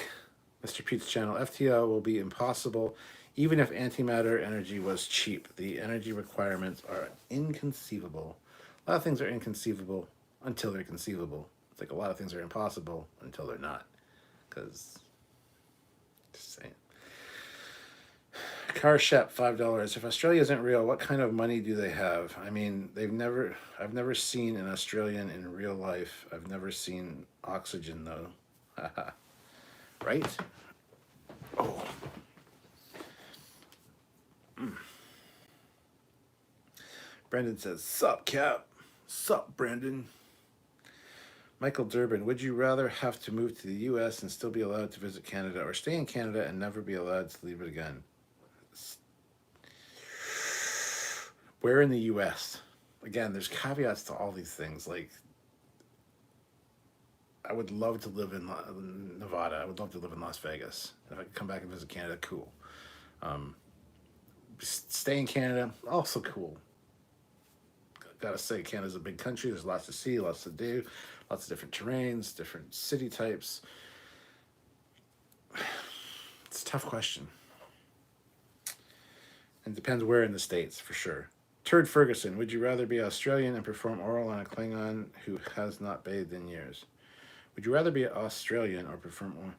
Mr. Pete's channel. FTL will be impossible even if antimatter energy was cheap. The energy requirements are inconceivable. A lot of things are inconceivable until they're conceivable. It's like a lot of things are impossible until they're not. Because, just saying. Car Shep, $5. If Australia isn't real, what kind of money do they have? I mean, I've never seen an Australian in real life. I've never seen oxygen though. Right? Oh. Brendan says, sup, Cap. Sup, Brendan. Michael Durbin, would you rather have to move to the U.S. and still be allowed to visit Canada, or stay in Canada and never be allowed to leave it again? Where in the U.S.? Again, there's caveats to all these things. Like, I would love to live in Nevada. I would love to live in Las Vegas. If I could come back and visit Canada, cool. Stay in Canada, also cool. Gotta say, Canada's a big country. There's lots to see, lots to do, lots of different terrains, different city types. It's a tough question. It depends where in the States, for sure. Turd Ferguson, would you rather be Australian and perform oral on a Klingon who has not bathed in years? Would you rather be Australian or perform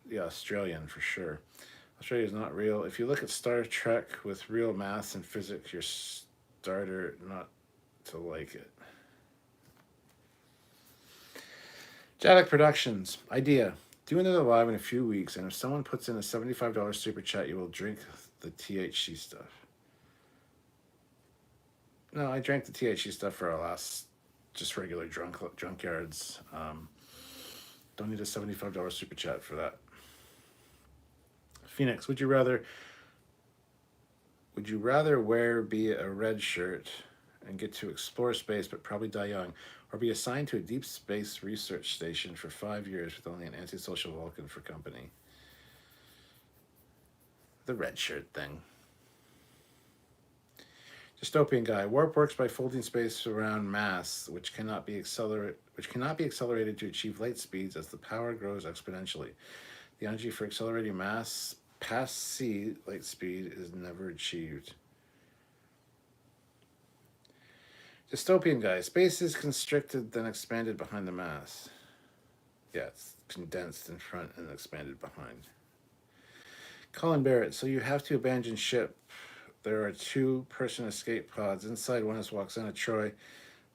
yeah, Australian for sure. Australia is not real. If you look at Star Trek with real maths and physics, you're starter not to like it. Jaddock Productions, idea. Do another live in a few weeks, and if someone puts in a $75 super chat, you will drink the THC stuff. No, I drank the THC stuff for our last just regular Trekyards. Don't need a $75 super chat for that. Phoenix, would you rather be a red shirt and get to explore space but probably die young, or be assigned to a deep space research station for 5 years with only an antisocial Vulcan for company? The red shirt thing. Dystopian guy. Warp works by folding space around mass, which cannot be accelerated to achieve light speeds as the power grows exponentially. The energy for accelerating mass past c light speed is never achieved. Dystopian guy. Space is constricted, then expanded behind the mass. Yeah, it's condensed in front and expanded behind. Colin Barrett. So you have to abandon ship. There are 2-person escape pods. Inside, one is Waxana Troy,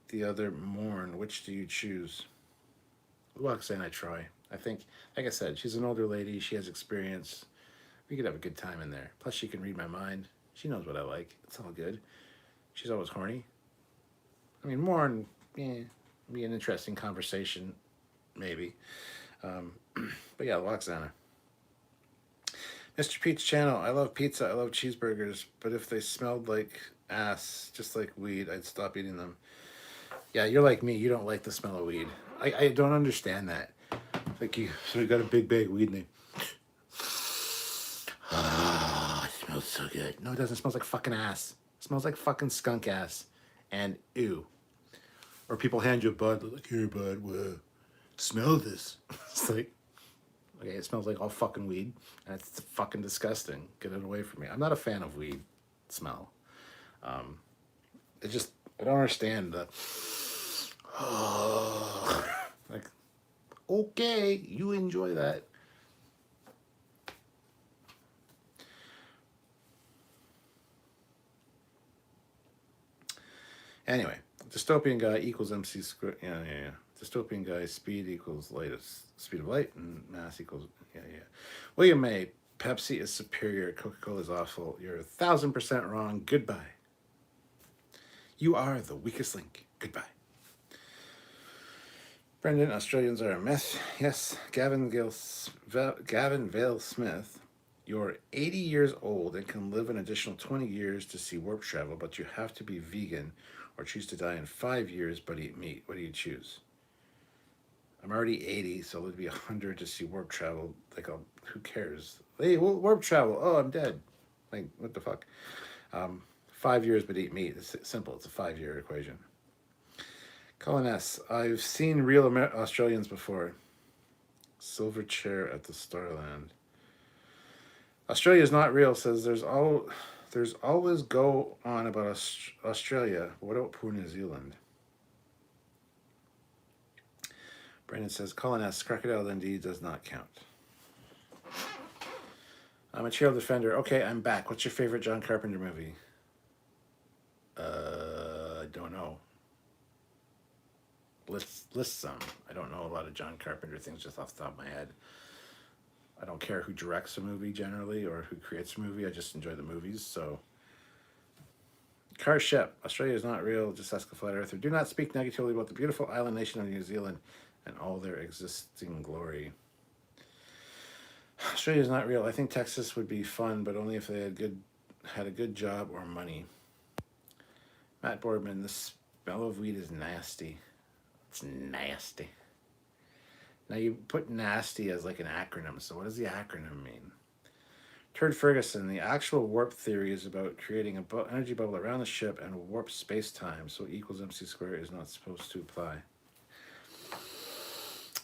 the other Morn. Which do you choose? Waxana Troy. I think, like I said, she's an older lady. She has experience. We could have a good time in there. Plus, she can read my mind. She knows what I like. It's all good. She's always horny. I mean, Morn, be an interesting conversation, maybe. But yeah, Waxana. Mr. Pete's channel. I love pizza. I love cheeseburgers. But if they smelled like ass, just like weed, I'd stop eating them. Yeah, you're like me. You don't like the smell of weed. I don't understand that. Like so you got a big bag of weed in there. Ah, it smells so good. No, it doesn't. It smells like fucking ass. It smells like fucking skunk ass. And ew. Or people hand you a bud. They're like, here, bud, smell this. It's like, okay, it smells like all fucking weed, and it's fucking disgusting. Get it away from me. I'm not a fan of weed smell. I don't understand the, like, okay, you enjoy that. Anyway, dystopian guy equals MC squared. Yeah. Dystopian guy speed equals speed of light, and mass equals, yeah. William May, Pepsi is superior, Coca-Cola is awful. You're 1,000% wrong. Goodbye. You are the weakest link. Goodbye. Brendan, Australians are a myth. Yes, Gavin Vale Smith. You're 80 years old and can live an additional 20 years to see warp travel, but you have to be vegan or choose to die in 5 years but eat meat. What do you choose? I'm already 80, so it'd be 100 to see warp travel. Like, who cares? Hey, warp travel. Oh, I'm dead. Like, what the fuck? 5 years but eat meat. It's simple. It's a 5-year equation. Colin S. I've seen real Australians before. Silver chair at the Starland. Australia is not real. Says there's always go on about Australia. What about poor New Zealand? Brandon says Colin S. Crocodile Dundee does not count. I'm a Trail Defender. Okay, I'm back. What's your favorite John Carpenter movie? I don't know. List some. I don't know a lot of John Carpenter things just off the top of my head. I don't care who directs a movie generally or who creates a movie. I just enjoy the movies. So, Car Shep, Australia is not real. Just ask a flat earther. Do not speak negatively about the beautiful island nation of New Zealand and all their existing glory. Australia is not real. I think Texas would be fun, but only if they had a good job or money. Matt Boardman, the smell of weed is nasty. It's nasty. Now you put nasty as like an acronym, so what does the acronym mean? Turd Ferguson, the actual warp theory is about creating an energy bubble around the ship and warp space-time, so E equals MC squared is not supposed to apply.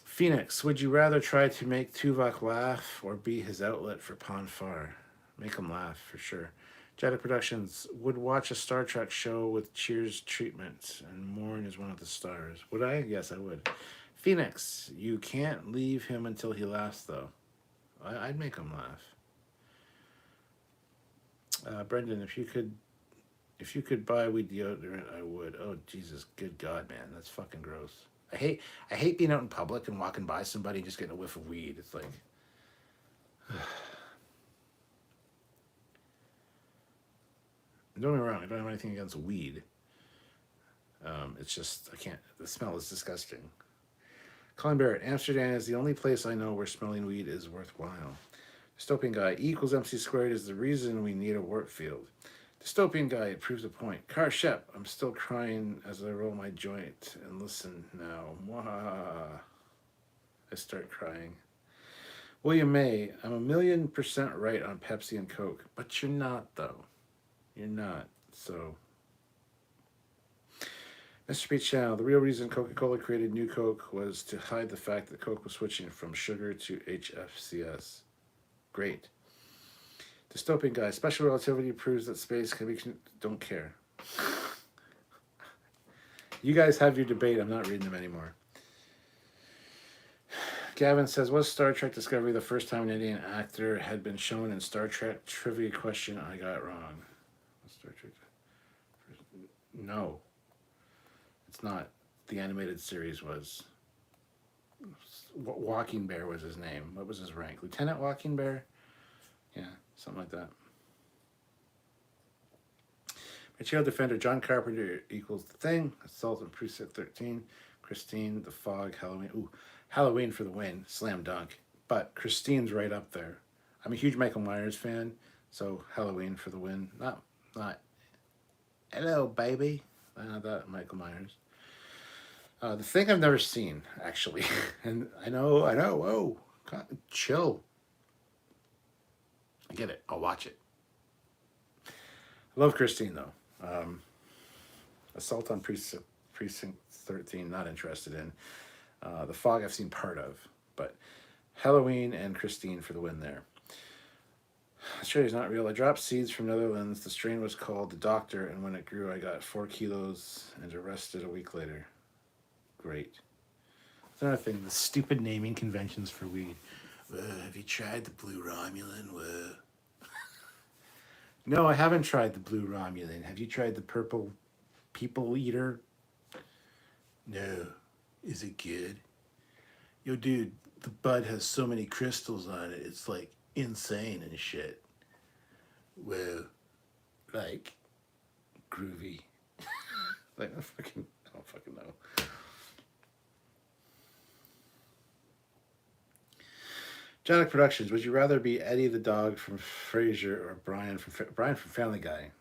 Phoenix, would you rather try to make Tuvok laugh or be his outlet for Pon farr? Make him laugh, for sure. Jedi Productions, would watch a Star Trek show with Cheers treatment, and Morn is one of the stars. Would I? Yes, I would. Phoenix, you can't leave him until he laughs, though. I'd make him laugh. Brendan, if you could buy weed deodorant, I would. Oh Jesus, good God, man, that's fucking gross. I hate being out in public and walking by somebody and just getting a whiff of weed. It's like, don't get me wrong, I don't have anything against weed. It's just I can't. The smell is disgusting. Colin Barrett, Amsterdam is the only place I know where smelling weed is worthwhile. Dystopian Guy, E equals MC squared is the reason we need a warp field. Dystopian Guy, it proves a point. Car Shep, I'm still crying as I roll my joint and listen now. Mwah. I start crying. William May, I'm 1,000,000% right on Pepsi and Coke, but you're not, though. You're not, so... Mr. Pete Channel, the real reason Coca-Cola created New Coke was to hide the fact that Coke was switching from sugar to HFCS. Great. Dystopian Guy, special relativity proves that space can be... Don't care. You guys have your debate. I'm not reading them anymore. Gavin says, was Star Trek Discovery the first time an Indian actor had been shown in Star Trek? Trivia question I got wrong. Star Trek... No. It's not. The animated series was. Walking Bear was his name. What was his rank? Lieutenant Walking Bear? Yeah, something like that. Material Defender, John Carpenter equals The Thing. Assault on Precinct 13. Christine, The Fog, Halloween. Ooh, Halloween for the win. Slam dunk. But Christine's right up there. I'm a huge Michael Myers fan, so Halloween for the win. Not hello, baby. That Michael Myers. The Thing I've never seen, actually. And I know, whoa, chill. I get it, I'll watch it. I love Christine, though. Assault on Precinct 13, not interested in. The Fog I've seen part of, but Halloween and Christine for the win there. Australia's not real. I dropped seeds from Netherlands. The strain was called the Doctor, and when it grew, I got 4 kilos and arrested a week later. Great. Another thing, the stupid naming conventions for weed. Have you tried the Blue Romulan? No, I haven't tried the Blue Romulan. Have you tried the Purple People Eater? No. Is it good? Yo, dude, the bud has so many crystals on it. It's like insane and shit. Well, like, groovy. Like, I don't fucking know. Janik Productions. Would you rather be Eddie the dog from Frasier or Brian from Family Guy?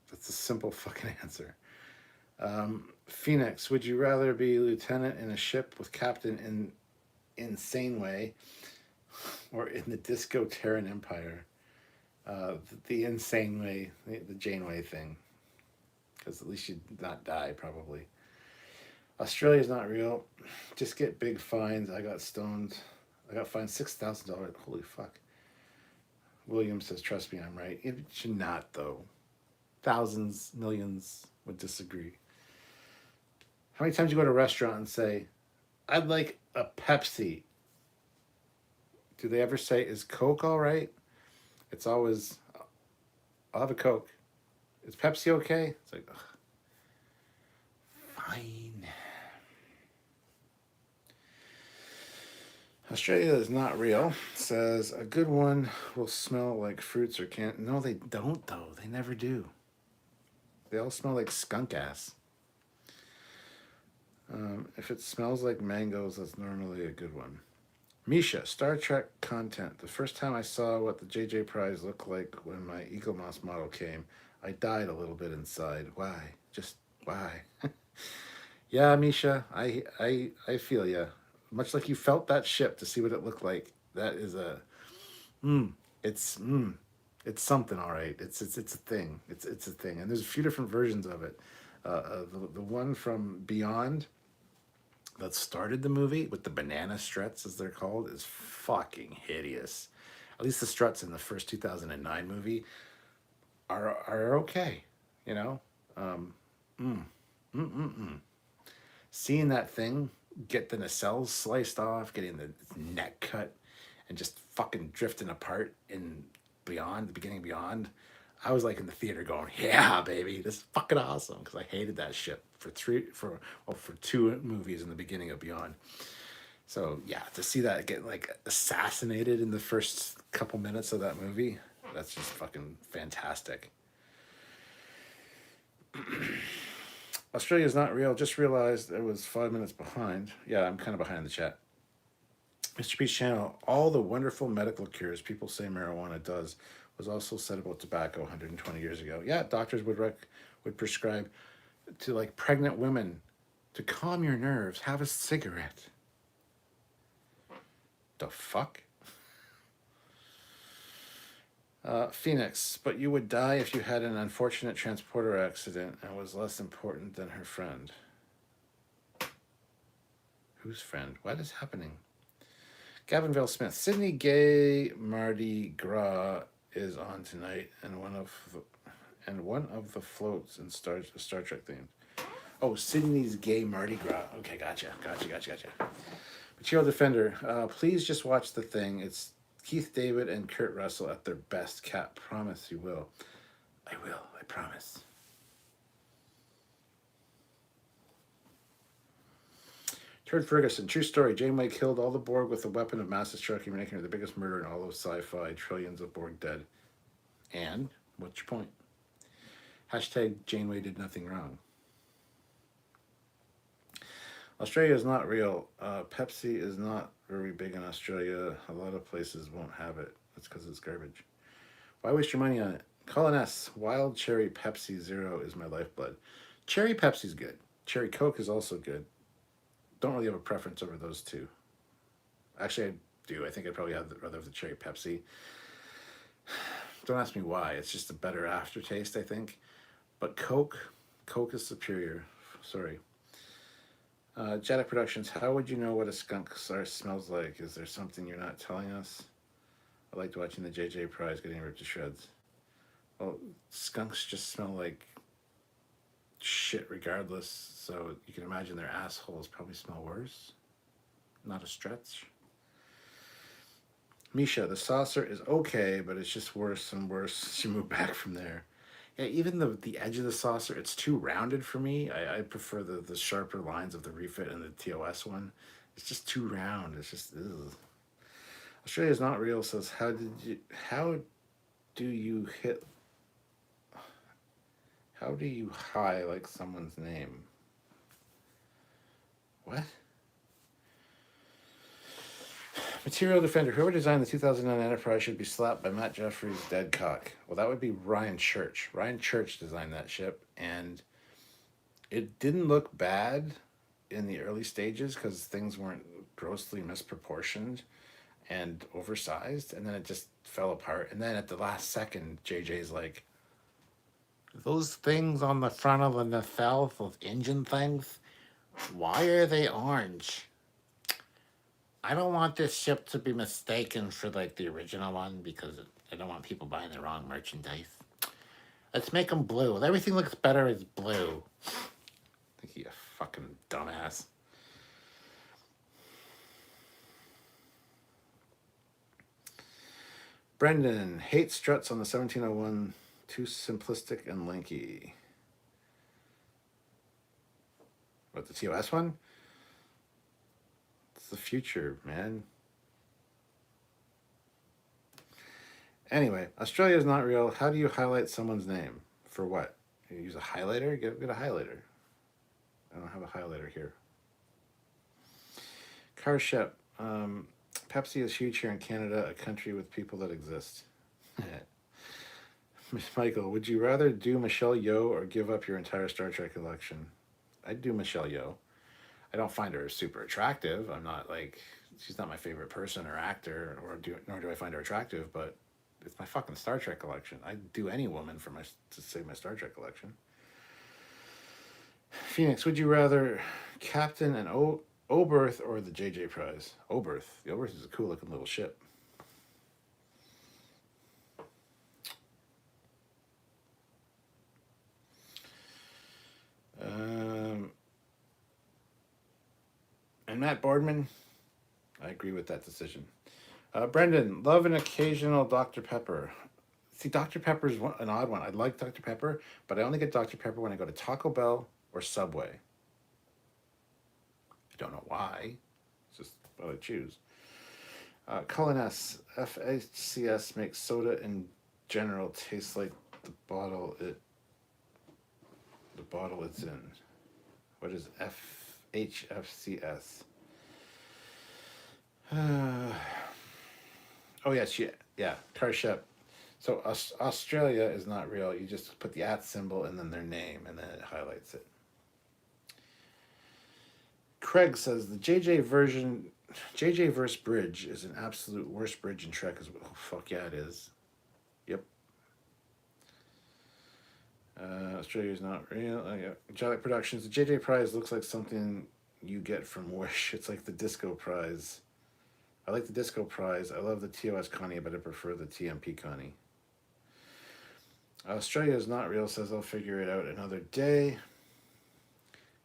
That's a simple fucking answer. Phoenix. Would you rather be lieutenant in a ship with captain in Insane Way or in the Disco Terran Empire? The Insane Way, the Janeway thing, because at least you'd not die probably. Australia's not real. Just get big fines. I got stoned. I got fined $6,000. Holy fuck. William says, trust me, I'm right. It should not, though. Thousands, millions would disagree. How many times you go to a restaurant and say, I'd like a Pepsi? Do they ever say, is Coke all right? It's always, I'll have a Coke. Is Pepsi okay? It's like, ugh. Fine. Australia is not real. Says a good one will smell like fruits or can't. No, they don't though. They never do. They all smell like skunk ass. If it smells like mangoes, that's normally a good one. Misha, Star Trek content. The first time I saw what the JJ Prize looked like when my Eagle Moss model came, I died a little bit inside. Why? Just why? Yeah, Misha, I feel ya. Much like you felt that ship to see what it looked like. That is a, it's something, all right. It's a thing. It's a thing, and there's a few different versions of it. The one from Beyond that started the movie with the banana struts, as they're called, is fucking hideous. At least the struts in the first 2009 movie are okay, you know. Seeing that thing get the nacelles sliced off, getting the neck cut, and just fucking drifting apart in Beyond, the beginning of Beyond, I was like in the theater going, yeah, baby, this is fucking awesome, because I hated that shit for two movies in the beginning of Beyond. So yeah, to see that get like assassinated in the first couple minutes of that movie, that's just fucking fantastic. Australia's not real. Just realized it was 5 minutes behind. Yeah, I'm kind of behind the chat. Mr. P's channel, all the wonderful medical cures people say marijuana does was also said about tobacco 120 years ago. Yeah, doctors would prescribe to like pregnant women to calm your nerves, have a cigarette. The fuck? Phoenix, but you would die if you had an unfortunate transporter accident and was less important than her friend. Whose friend? What is happening? Gavinville Smith. Sydney Gay Mardi Gras is on tonight, and one of the floats in Star Trek themed. Oh, Sydney's Gay Mardi Gras. Okay, gotcha. Material Defender. Please just watch the thing. It's Keith David and Kurt Russell at their best. Cat, promise you will. I will. I promise. Turd Ferguson, true story. Janeway killed all the Borg with a weapon of mass destruction, making her the biggest murderer in all of sci-fi. Trillions of Borg dead. And what's your point? Hashtag Janeway did nothing wrong. Australia is not real. Pepsi is not very big in Australia. A lot of places won't have it. That's because it's garbage. Why waste your money on it? Colin S. Wild Cherry Pepsi Zero is my lifeblood. Cherry Pepsi's good. Cherry Coke is also good. Don't really have a preference over those two. Actually, I do. I think I'd probably rather have the Cherry Pepsi. Don't ask me why. It's just a better aftertaste, I think. But Coke is superior. Sorry. Jetta Productions, how would you know what a skunk smells like? Is there something you're not telling us? I liked watching the JJ Prize getting ripped to shreds. Well, skunks just smell like shit regardless, so you can imagine their assholes probably smell worse. Not a stretch. Misha, the saucer is okay, but it's just worse and worse as you move back from there. Yeah, even the edge of the saucer, it's too rounded for me. I prefer the sharper lines of the refit and the TOS one. It's just too round. It's just, ugh. Australia's not real says, how do you high like someone's name? What? Material Defender. Whoever designed the 2009 Enterprise should be slapped by Matt Jeffries' dead cock. Well, that would be Ryan Church. Ryan Church designed that ship, and it didn't look bad in the early stages because things weren't grossly misproportioned and oversized, and then it just fell apart. And then at the last second, JJ's like, those things on the front of the nacelle, those engine things, why are they orange? I don't want this ship to be mistaken for like the original one because I don't want people buying the wrong merchandise. Let's make them blue. Everything looks better as blue. I think you fucking dumbass. Brendan hates struts on the 1701. Too simplistic and lanky. What, the TOS one? It's the future, man. Anyway, Australia is not real. How do you highlight someone's name? For what? You use a highlighter? Get a highlighter. I don't have a highlighter here. Car Shep. Pepsi is huge here in Canada, a country with people that exist. Miss Michael, would you rather do Michelle Yeoh or give up your entire Star Trek collection? I'd do Michelle Yeoh. I don't find her super attractive. I'm not like, she's not my favorite person or actor, nor do I find her attractive, but it's my fucking Star Trek collection. I'd do any woman to save my Star Trek collection. Phoenix, would you rather Captain and Oberth or the JJ Prize? Oberth. The Oberth is a cool looking little ship. And Matt Boardman, I agree with that decision. Brendan, love an occasional Dr. Pepper. See, Dr. Pepper is an odd one. I like Dr. Pepper, but I only get Dr. Pepper when I go to Taco Bell or Subway. I don't know why. It's just what I choose. Colin S. FHCS makes soda in general taste like the bottle it's in. What is HFCS? Oh yes, yeah. Car Shep. So Australia is not real. You just put the @ symbol and then their name, and then it highlights it. Craig says the JJ verse bridge is an absolute worst bridge in Trek as well. Oh, fuck yeah, it is. Yep. Australia is not real. Jolly Productions. The JJ Prize looks like something you get from Wish. It's like the Disco Prize. I like the Disco Prize. I love the TOS Connie, but I prefer the TMP Connie. Australia is not real, says I'll figure it out another day.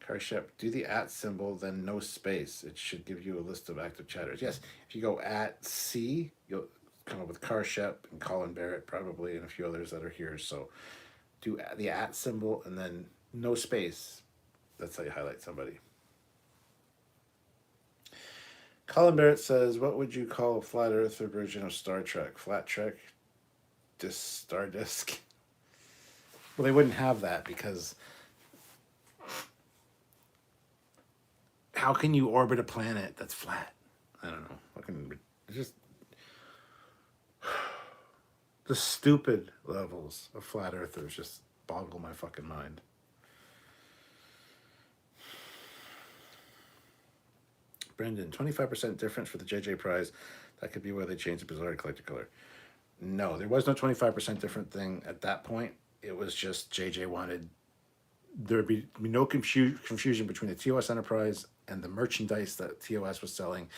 Carshep, do the @ symbol, then no space. It should give you a list of active chatters. Yes, if you go @C, you'll come up with Carshep and Colin Barrett probably, and a few others that are here. So do the @ symbol and then no space. That's how you highlight somebody. Colin Barrett says, what would you call a flat earther version of Star Trek? Flat Trek? Star Disc? Well, they wouldn't have that because how can you orbit a planet that's flat? I don't know. Just the stupid levels of flat earthers just boggle my fucking mind. Brendan, 25% difference for the JJ Prize. That could be where they changed the Bizarre Collector color. No, there was no 25% different thing at that point. It was just JJ wanted there would be no confusion between the TOS Enterprise and the merchandise that TOS was selling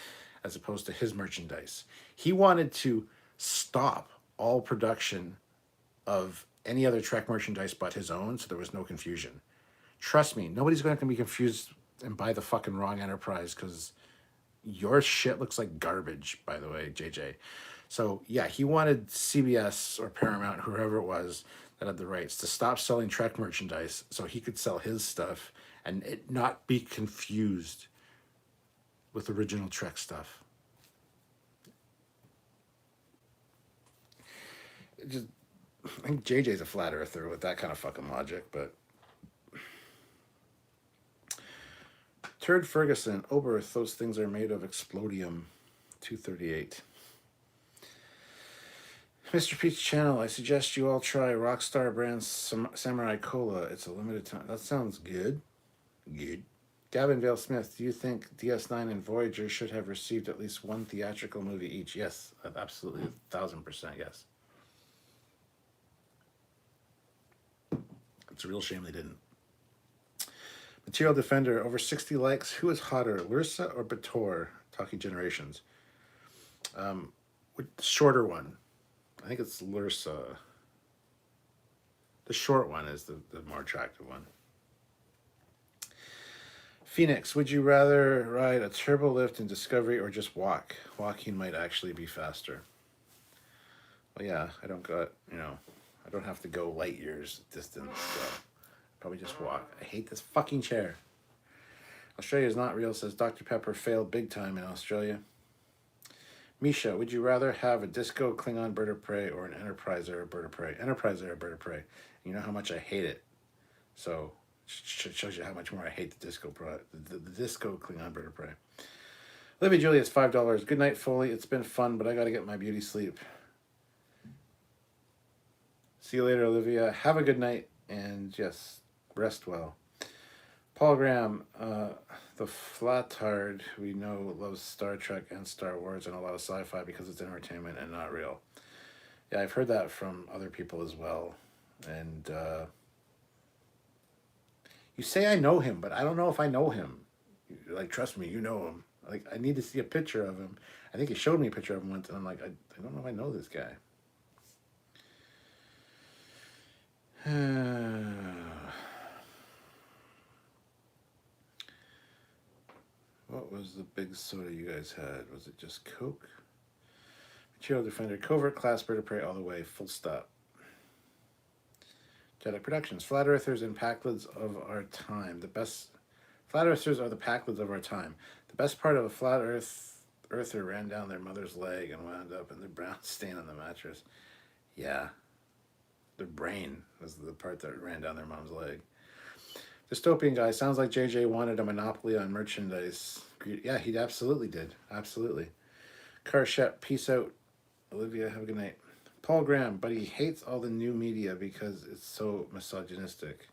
as opposed to his merchandise. He wanted to stop all production of any other Trek merchandise but his own, so there was no confusion. Trust me, nobody's going to be confused and buy the fucking wrong Enterprise because your shit looks like garbage, by the way, JJ. So, yeah, he wanted CBS or Paramount, whoever it was that had the rights, to stop selling Trek merchandise so he could sell his stuff and it not be confused with original Trek stuff. I think JJ's a flat earther with that kind of fucking logic, but Turd Ferguson, Oberth, those things are made of explodium. 238. Mr. Pete's channel, I suggest you all try Rockstar brand Samurai Cola. It's a limited time. That sounds good. Good. Gavin Vale Smith, do you think DS9 and Voyager should have received at least one theatrical movie each? Yes, absolutely, 1000% yes. It's a real shame they didn't. Material Defender, over 60 likes. Who is hotter, Lursa or Bator? Talking generations. Shorter one. I think it's Lursa. The short one is the more attractive one. Phoenix, would you rather ride a turbo lift in Discovery or just walk? Walking might actually be faster. Well, yeah, I don't have to go light years distance, so probably just walk. I hate this fucking chair. Australia is not real, says Dr. Pepper failed big time in Australia. Misha, would you rather have a disco Klingon bird of prey or an Enterprise era bird of prey? Enterprise era bird of prey. You know how much I hate it. So it shows you how much more I hate the disco the disco Klingon bird of prey. Olivia Julius, $5. Good night, Foley. It's been fun, but I got to get my beauty sleep. See you later, Olivia. Have a good night, and yes, rest well. Paul Graham, the flatard we know loves Star Trek and Star Wars and a lot of sci-fi because it's entertainment and not real. Yeah, I've heard that from other people as well. And you say I know him, but I don't know if I know him. Like, trust me, you know him. Like, I need to see a picture of him. I think he showed me a picture of him once, and I'm like, I don't know if I know this guy. What was the big soda you guys had? Was it just Coke? Material Defender, Covert, Class, Bird of Prey, all the way, full stop. Jedi Productions, Flat Earthers and Packlids of our time. Flat Earthers are the Packlids of our time. The best part of a flat earther ran down their mother's leg and wound up in the brown stain on the mattress. Yeah. Their brain was the part that ran down their mom's leg. Dystopian guy, sounds like JJ wanted a monopoly on merchandise. Yeah, he absolutely did. Absolutely. Carshep, peace out. Olivia, have a good night. Paul Graham, but he hates all the new media because it's so misogynistic.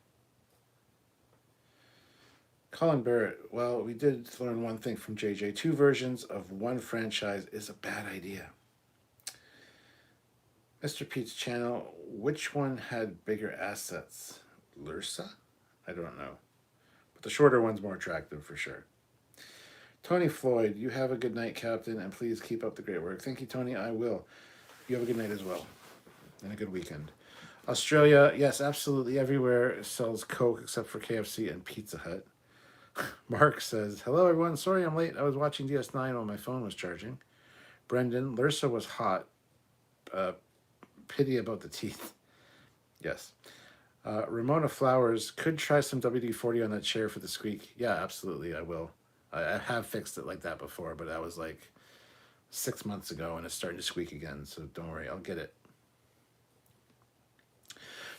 Colin Barrett, well, we did learn one thing from JJ. 2 versions of one franchise is a bad idea. Mr. Pete's channel, which one had bigger assets? Lursa? I don't know. But the shorter one's more attractive for sure. Tony Floyd, you have a good night, Captain, and please keep up the great work. Thank you, Tony. I will. You have a good night as well. And a good weekend. Australia, yes, absolutely. Everywhere sells Coke except for KFC and Pizza Hut. Mark says, hello, everyone. Sorry I'm late. I was watching DS9 while my phone was charging. Brendan, Lursa was hot. Pity about the teeth. Yes. Ramona Flowers, could try some WD-40 on that chair for the squeak. Yeah, absolutely, I will. I have fixed it like that before, but that was like 6 months ago, and it's starting to squeak again, so don't worry, I'll get it.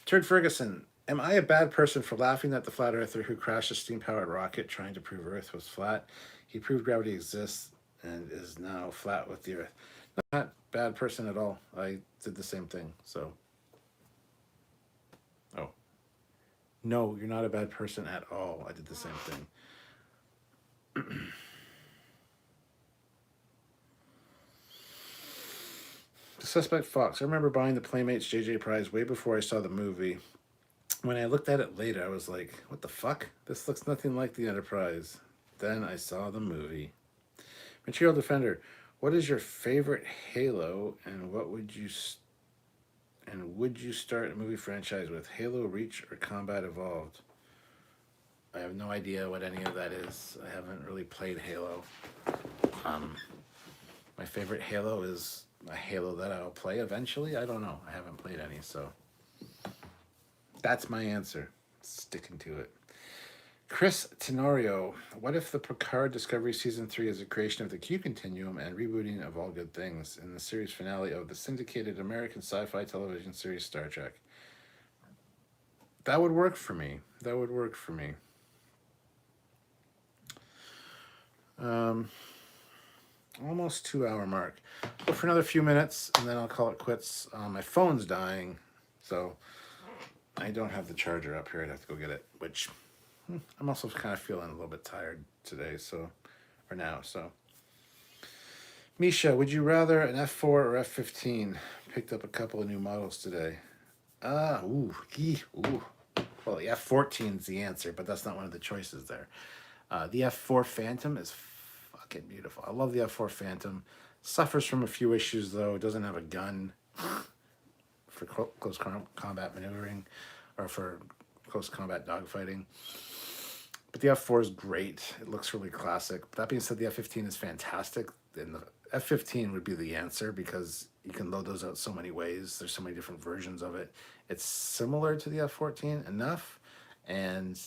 Turd Ferguson, am I a bad person for laughing at the flat earther who crashed a steam-powered rocket trying to prove Earth was flat? He proved gravity exists and is now flat with the Earth. Not bad person at all. I did the same thing, so. Oh. No, you're not a bad person at all. I did the same thing. The Suspect Fox. I remember buying the Playmates JJ Prize way before I saw the movie. When I looked at it later, I was like, what the fuck? This looks nothing like the Enterprise. Then I saw the movie. Material Defender. What is your favorite Halo, and what would you start a movie franchise with? Halo Reach or Combat Evolved? I have no idea what any of that is. I haven't really played Halo. My favorite Halo is a Halo that I'll play eventually. I don't know. I haven't played any, so that's my answer. Sticking to it. Chris Tenorio, what if the Picard Discovery Season 3 is a creation of the Q Continuum and rebooting of All Good Things in the series finale of the syndicated American sci-fi television series Star Trek? That would work for me. That would work for me. Um, almost 2 hour mark. Go for another few minutes, and then I'll call it quits. My phone's dying, so I don't have the charger up here. I'd have to go get it, which I'm also kind of feeling a little bit tired today, so, or now, so. Misha, would you rather an F4 or F15? Picked up a couple of new models today. Ooh. Well, the F14 is the answer, but that's not one of the choices there. The F4 Phantom is fucking beautiful. I love the F4 Phantom. Suffers from a few issues, though. It doesn't have a gun for close combat maneuvering or for close combat dogfighting. But the F4 is great. It looks really classic. But that being said, the F15 is fantastic. And the F15 would be the answer because you can load those out so many ways. There's so many different versions of it. It's similar to the F14 enough. And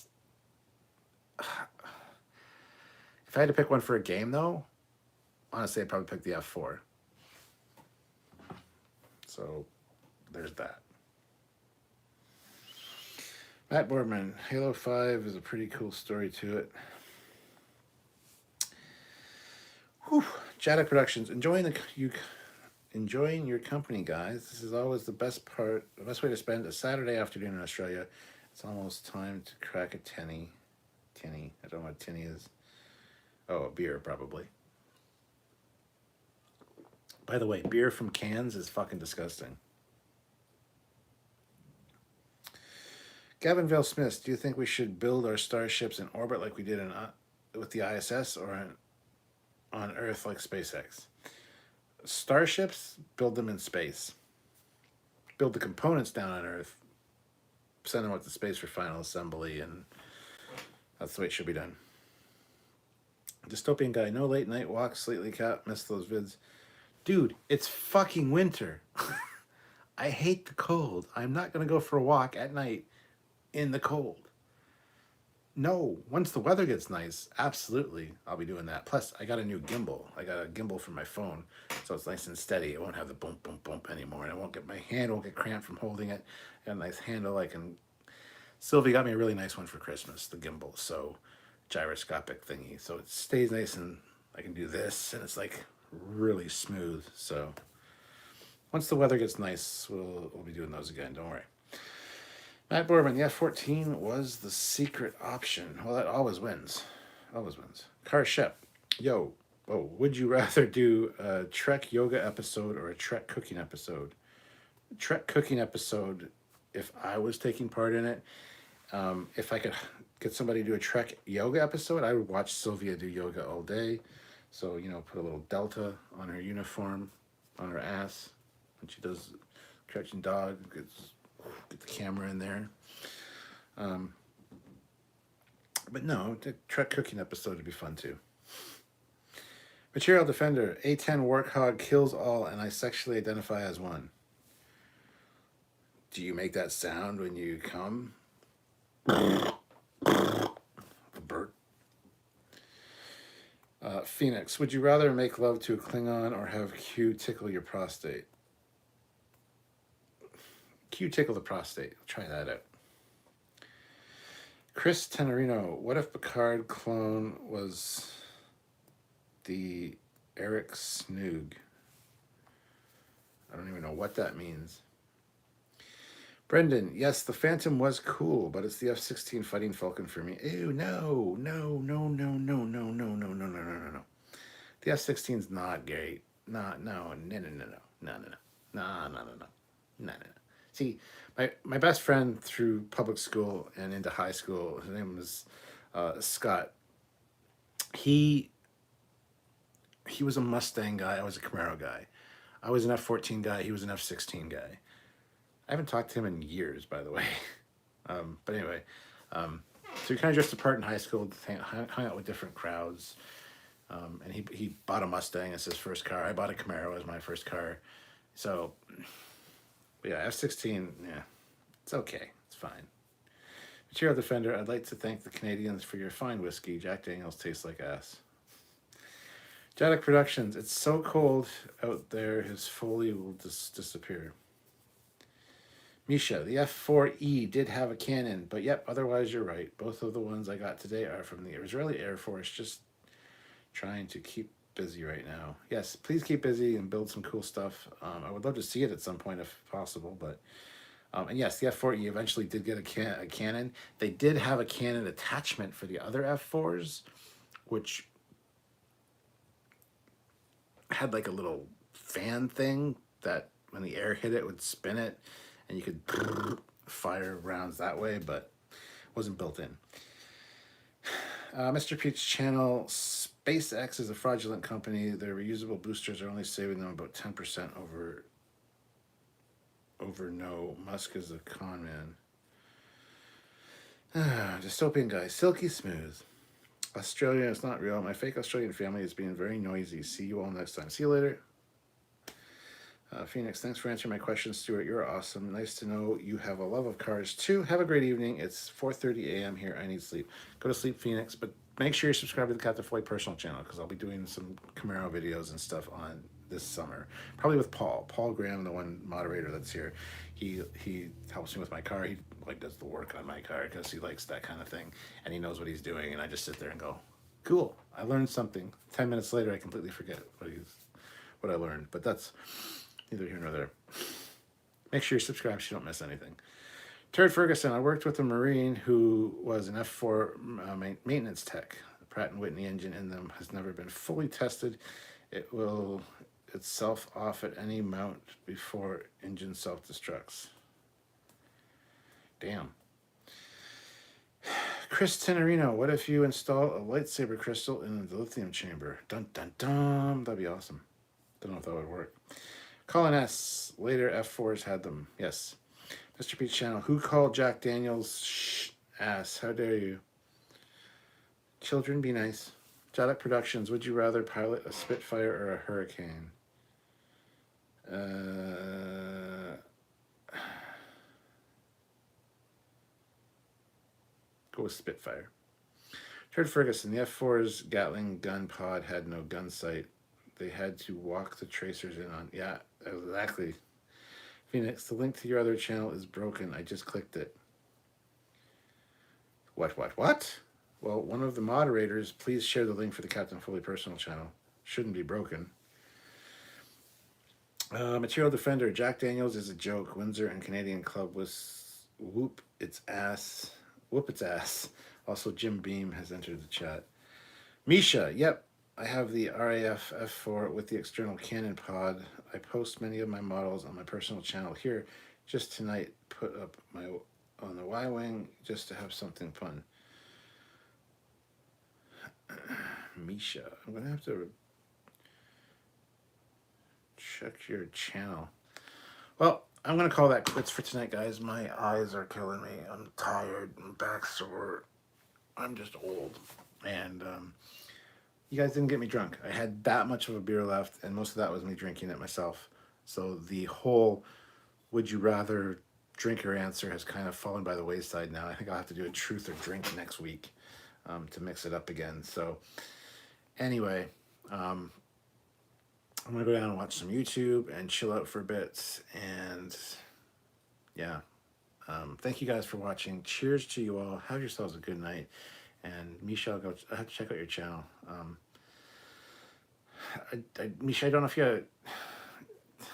if I had to pick one for a game, though, honestly, I'd probably pick the F4. So there's that. Matt Boardman, Halo 5 is a pretty cool story to it. Whew. Jaddock Productions, enjoying your company, guys. This is always the best way to spend a Saturday afternoon in Australia. It's almost time to crack a tinny. Tinny, I don't know what tinny is. Oh, a beer, probably. By the way, beer from cans is fucking disgusting. Gavin Vale Smith, do you think we should build our starships in orbit like we did with the ISS or on Earth like SpaceX? Starships, build them in space. Build the components down on Earth, send them out to space for final assembly, and that's the way it should be done. Dystopian guy, no late night walks, Slightly Cat, missed those vids. Dude, it's fucking winter. I hate the cold. I'm not going to go for a walk at night in the cold. No, once the weather gets nice, absolutely, I'll be doing that. Plus, I got a new gimbal. I got a gimbal for my phone, so it's nice and steady. It won't have the bump, bump, bump anymore, and my hand won't get cramped from holding it. I got a nice handle. Sylvie got me a really nice one for Christmas, the gimbal, so gyroscopic thingy. So it stays nice, and I can do this, and it's like really smooth. So once the weather gets nice, we'll be doing those again. Don't worry. Matt Borman, the F14 was the secret option. Well, that always wins. Always wins. Car Shep, would you rather do a Trek yoga episode or a Trek cooking episode? Trek cooking episode, if I was taking part in it, if I could get somebody to do a Trek yoga episode, I would watch Sylvia do yoga all day. So, put a little delta on her uniform, on her ass, when she does crouching dog, get the camera in there. But no, the Trek cooking episode would be fun too. Material Defender, A10 Warthog kills all, and I sexually identify as one. Do you make that sound when you come? A bird. Phoenix, would you rather make love to a Klingon or have Q tickle your prostate? Q tickle the prostate. Try that out. Chris Tenorino, what if Picard clone was the Eric Snoog? I don't even know what that means. Brendan, yes, the Phantom was cool, but it's the F-16 Fighting Falcon for me. Ew, no. The F-16's not great. No. See, my best friend through public school and into high school, his name was Scott. He was a Mustang guy. I was a Camaro guy. I was an F-14 guy. He was an F-16 guy. I haven't talked to him in years, by the way. But anyway, so we kind of dressed apart in high school, hung out with different crowds. And he bought a Mustang as his first car. I bought a Camaro as my first car. So, yeah, F-16, yeah, it's okay. It's fine. Material Defender, I'd like to thank the Canadians for your fine whiskey. Jack Daniels tastes like ass. Jaddock Productions, it's so cold out there, his Foley will disappear. Misha, the F-4E did have a cannon, but yep, otherwise you're right. Both of the ones I got today are from the Israeli Air Force. Just Trying to keep busy right now. Yes, please keep busy and build some cool stuff. I would love to see it at some point if possible, but and yes, the F4E eventually did get a cannon. They did have a cannon attachment for the other F4s, which had like a little fan thing that when the air hit it would spin it, and you could fire rounds that way, but wasn't built in. Mr. Pete's channel, SpaceX is a fraudulent company. Their reusable boosters are only saving them about 10% over no. Musk is a con man. Dystopian guy, silky smooth. Australia is not real. My fake Australian family is being very noisy. See you all next time. See you later. Phoenix, thanks for answering my questions, Stuart. You're awesome. Nice to know you have a love of cars too. Have a great evening. It's 4:30 a.m. here. I need sleep. Go to sleep, Phoenix. But make sure you subscribe to the Captain Foley personal channel, because I'll be doing some Camaro videos and stuff on this summer. Probably with Paul Graham, the one moderator that's here. He helps me with my car. He like does the work on my car because he likes that kind of thing, and he knows what he's doing. And I just sit there and go, cool. I learned something. 10 minutes later, I completely forget what I learned. But that's neither here nor there. Make sure you subscribe so you don't miss anything. Turd Ferguson, I worked with a Marine who was an F4 maintenance tech. The Pratt & Whitney engine in them has never been fully tested. It will itself off at any mount before engine self-destructs. Damn. Chris Tenorino, what if you install a lightsaber crystal in the lithium chamber? Dun dun dun. That'd be awesome. Don't know if that would work. Colin S. Later F4s had them. Yes. Mr. Pete's channel. Who called Jack Daniels ass? How dare you? Children, be nice. Jadok Productions. Would you rather pilot a Spitfire or a Hurricane? Go with Spitfire. Turd Ferguson. The F4's Gatling gun pod had no gun sight. They had to walk the tracers in on. Yeah, exactly. Phoenix, the link to your other channel is broken. I just clicked it. What? Well, one of the moderators, please share the link for the Captain Foley personal channel. Shouldn't be broken. Material Defender, Jack Daniels is a joke. Windsor and Canadian Club was whoop its ass. Also, Jim Beam has entered the chat. Misha, yep. I have the RAF F4 with the external cannon pod. I post many of my models on my personal channel here. Just tonight, put up on the Y-Wing just to have something fun. Misha, I'm going to have to check your channel. Well, I'm going to call that quits for tonight, guys. My eyes are killing me. I'm tired. My back's sore. I'm just old. And, you guys didn't get me drunk. I had that much of a beer left, and most of that was me drinking it myself. So the whole would you rather drinker answer has kind of fallen by the wayside now. I think I'll have to do a truth or drink next week to mix it up again. So anyway, I'm going to go down and watch some YouTube and chill out for a bit. And yeah, thank you guys for watching. Cheers to you all. Have yourselves a good night. And Misha, I have to check out your channel. Misha, I don't know if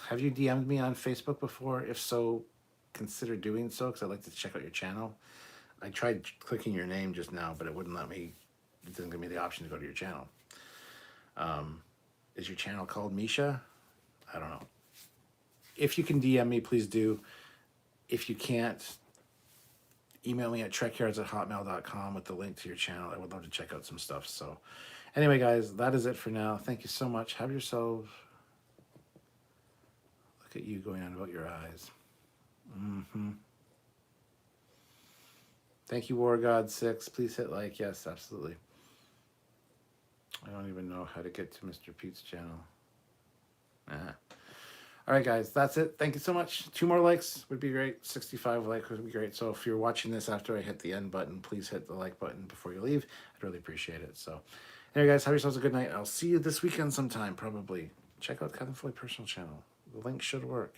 have you DM'd me on Facebook before? If so, consider doing so, because I'd like to check out your channel. I tried clicking your name just now, but it wouldn't let me. It didn't give me the option to go to your channel. Is your channel called Misha? I don't know. If you can DM me, please do. If you can't, email me at trekyards@hotmail.com with the link to your channel. I would love to check out some stuff. So anyway, guys, that is it for now. Thank you so much. Have yourselves. Look at you going on about your eyes. Thank you, War God 6. Please hit like. Yes, absolutely. I don't even know how to get to Mr. Pete's channel. All right, guys, that's it. Thank you so much. 2 more likes would be great. 65 likes would be great. So if you're watching this after I hit the end button, please hit the like button before you leave. I'd really appreciate it. So anyway, guys, have yourselves a good night. I'll see you this weekend sometime, probably. Check out Captain Foley personal channel. The link should work.